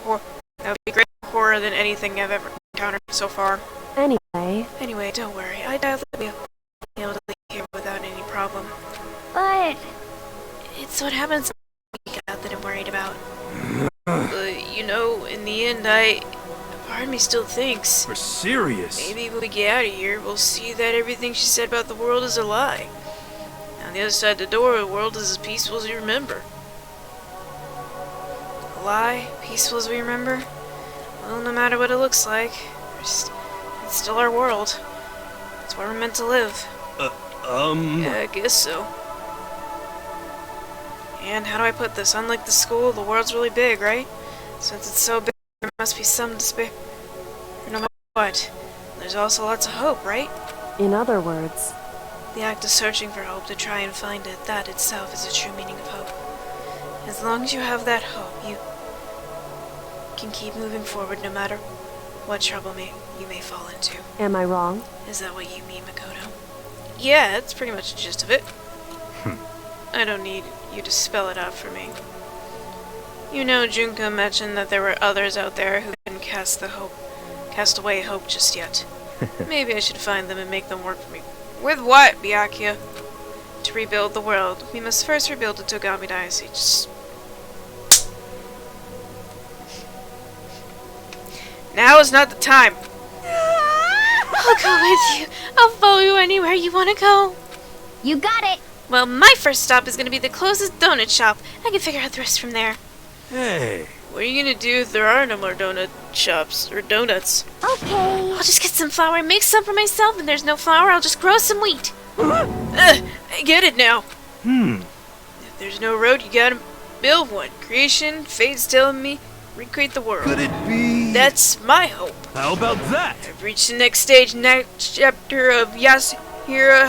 [SPEAKER 3] would be greater horror than anything I've ever encountered so far.
[SPEAKER 9] Anyway,
[SPEAKER 3] Anyway, don't worry. I doubt that we'll be able to leave here without any problem.
[SPEAKER 10] But
[SPEAKER 3] It's what happens when you out that I'm worried about. But, you know, in the end, part of me still thinks
[SPEAKER 6] we're serious.
[SPEAKER 3] maybe when we get out of here, we'll see that everything she said about the world is a lie. On the other side of the door, the world is as peaceful as you remember. A lie? Peaceful as we remember? Well, no matter what it looks like, it's still our world. It's where we're meant to live. Yeah, I guess so. And how do I put this? Unlike the school, the world's really big, right? Since it's so big, there must be some despair. No matter what, there's also lots of hope, right?
[SPEAKER 9] in other words,
[SPEAKER 3] The act of searching for hope to try and find it, that itself is the true meaning of hope. As long as you have that hope, you can keep moving forward no matter what trouble you may fall into.
[SPEAKER 9] am I wrong?
[SPEAKER 3] Is that what you mean, Makoto? Yeah, that's pretty much the gist of it. I don't need you to spell it out for me. You know, Junko mentioned that there were others out there who couldn't cast away hope just yet. Maybe I should find them and make them work for me. With what, Byakuya? To rebuild the world, we must first rebuild the Togami Dynasty. Now is not the time. I'll go with you. I'll follow you anywhere you want to go.
[SPEAKER 10] you got it.
[SPEAKER 3] Well, my first stop is going to be the closest donut shop. I can figure out the rest from there.
[SPEAKER 6] Hey,
[SPEAKER 3] What are you going to do if there are no more donut shops or donuts?
[SPEAKER 10] Okay.
[SPEAKER 3] I'll just get some flour and make some for myself, and there's no flour, I'll just grow some wheat. I get it now. If there's no road, you gotta build one. Creation, fate's telling me, recreate the world.
[SPEAKER 6] could it be?
[SPEAKER 3] That's my hope.
[SPEAKER 6] How about that?
[SPEAKER 3] I've reached the next stage. Next chapter of Yasuhiro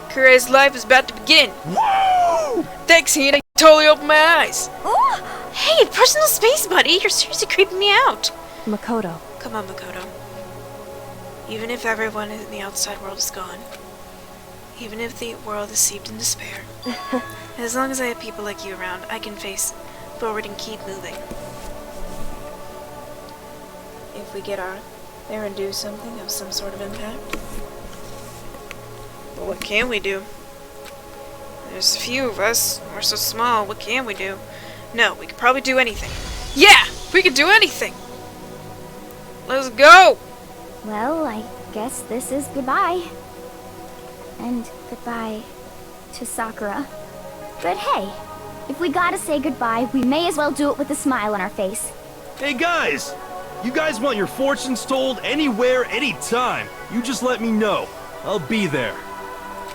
[SPEAKER 3] Hakure's life is about to begin.
[SPEAKER 6] Woo!
[SPEAKER 3] Thanks, Ian. I totally opened my eyes.
[SPEAKER 10] Ooh.
[SPEAKER 3] Hey, personal space, buddy. You're seriously creeping me out.
[SPEAKER 9] Makoto.
[SPEAKER 3] Come on, Makoto. Even if everyone in the outside world is gone, even if the world is steeped in despair, as long as I have people like you around, I can face forward and keep moving. If we get out there and do something of some sort of impact, well, what can we do? There's a few of us. We're so small. What can we do? No, we could probably do anything. Yeah! We could do anything! Let's go!
[SPEAKER 10] Well, I guess this is goodbye. And goodbye to Sakura. But hey, if we gotta say goodbye, we may as well do it with a smile on our face.
[SPEAKER 6] Hey guys! You guys want your fortunes told anywhere, anytime. You just let me know. I'll be there.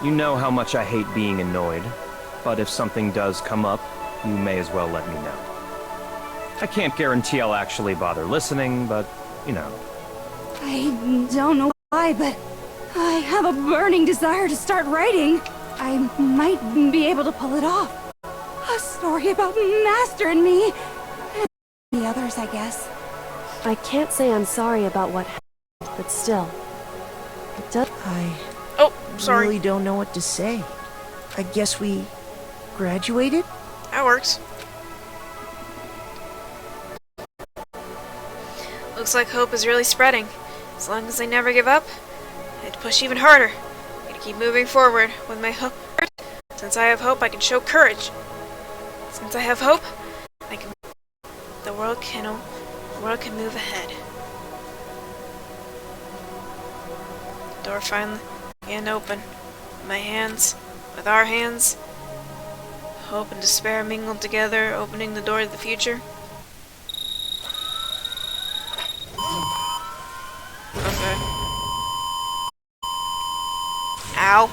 [SPEAKER 7] You know how much I hate being annoyed, but if something does come up, you may as well let me know. I can't guarantee I'll actually bother listening, but, you know.
[SPEAKER 8] I don't know why, but I have a burning desire to start writing. I might be able to pull it off. A story about Master and me. And the others, I guess.
[SPEAKER 9] I can't say I'm sorry about what happened, but still, it does.
[SPEAKER 3] Oh, sorry.
[SPEAKER 4] Really don't know what to say. I guess we graduated?
[SPEAKER 3] That works. Looks like hope is really spreading. As long as I never give up, I'd push even harder. I'd keep moving forward with my hope. Since I have hope, I can show courage. Since I have hope, I can. The world can move ahead. The door finally began to open. My hands, with our hands, hope and despair mingled together, opening the door to the future. Okay. Ow.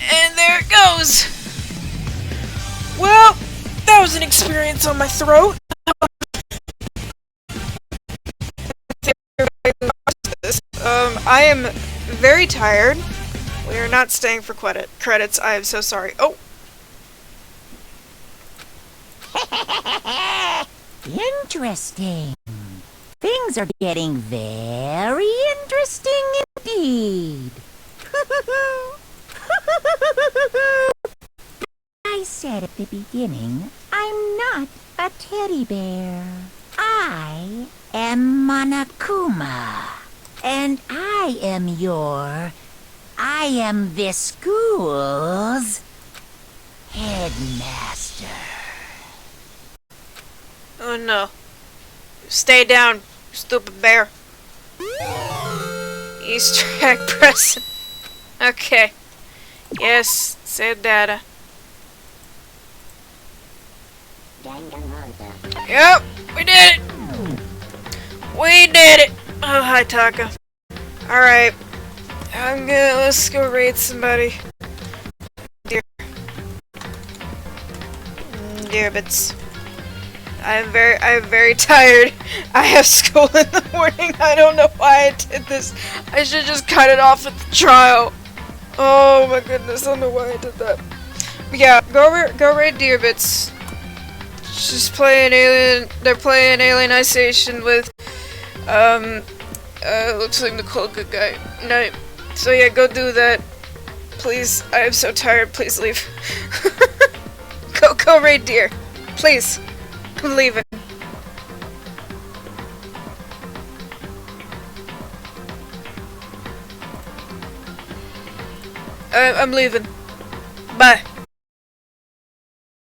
[SPEAKER 3] And there it goes! Well, that was an experience on my throat. I am very tired. We are not staying for credits. I am so sorry. Oh!
[SPEAKER 12] Interesting. Things are getting very interesting indeed. I said at the beginning, I'm not a teddy bear. I am Monokuma. And I am this school's headmaster.
[SPEAKER 3] Oh no. Stay down, stupid bear. Easter egg present. Okay. Yes, save data. Yep, we did it! We did it! Oh, hi, Taka. Alright. Let's go raid somebody. Dear bits. I'm very tired. I have school in the morning. I don't know why I did this. I should just cut it off at the trial. Oh my goodness, I don't know why I did that. But yeah, go raid Deerbits. Just playing Alien. They're playing Alienization with looks like Nicole Good Guy. No. So yeah, go do that. Please, I am so tired. Please leave. Go raid Deer. Please. I'm leaving. I'm leaving. Bye.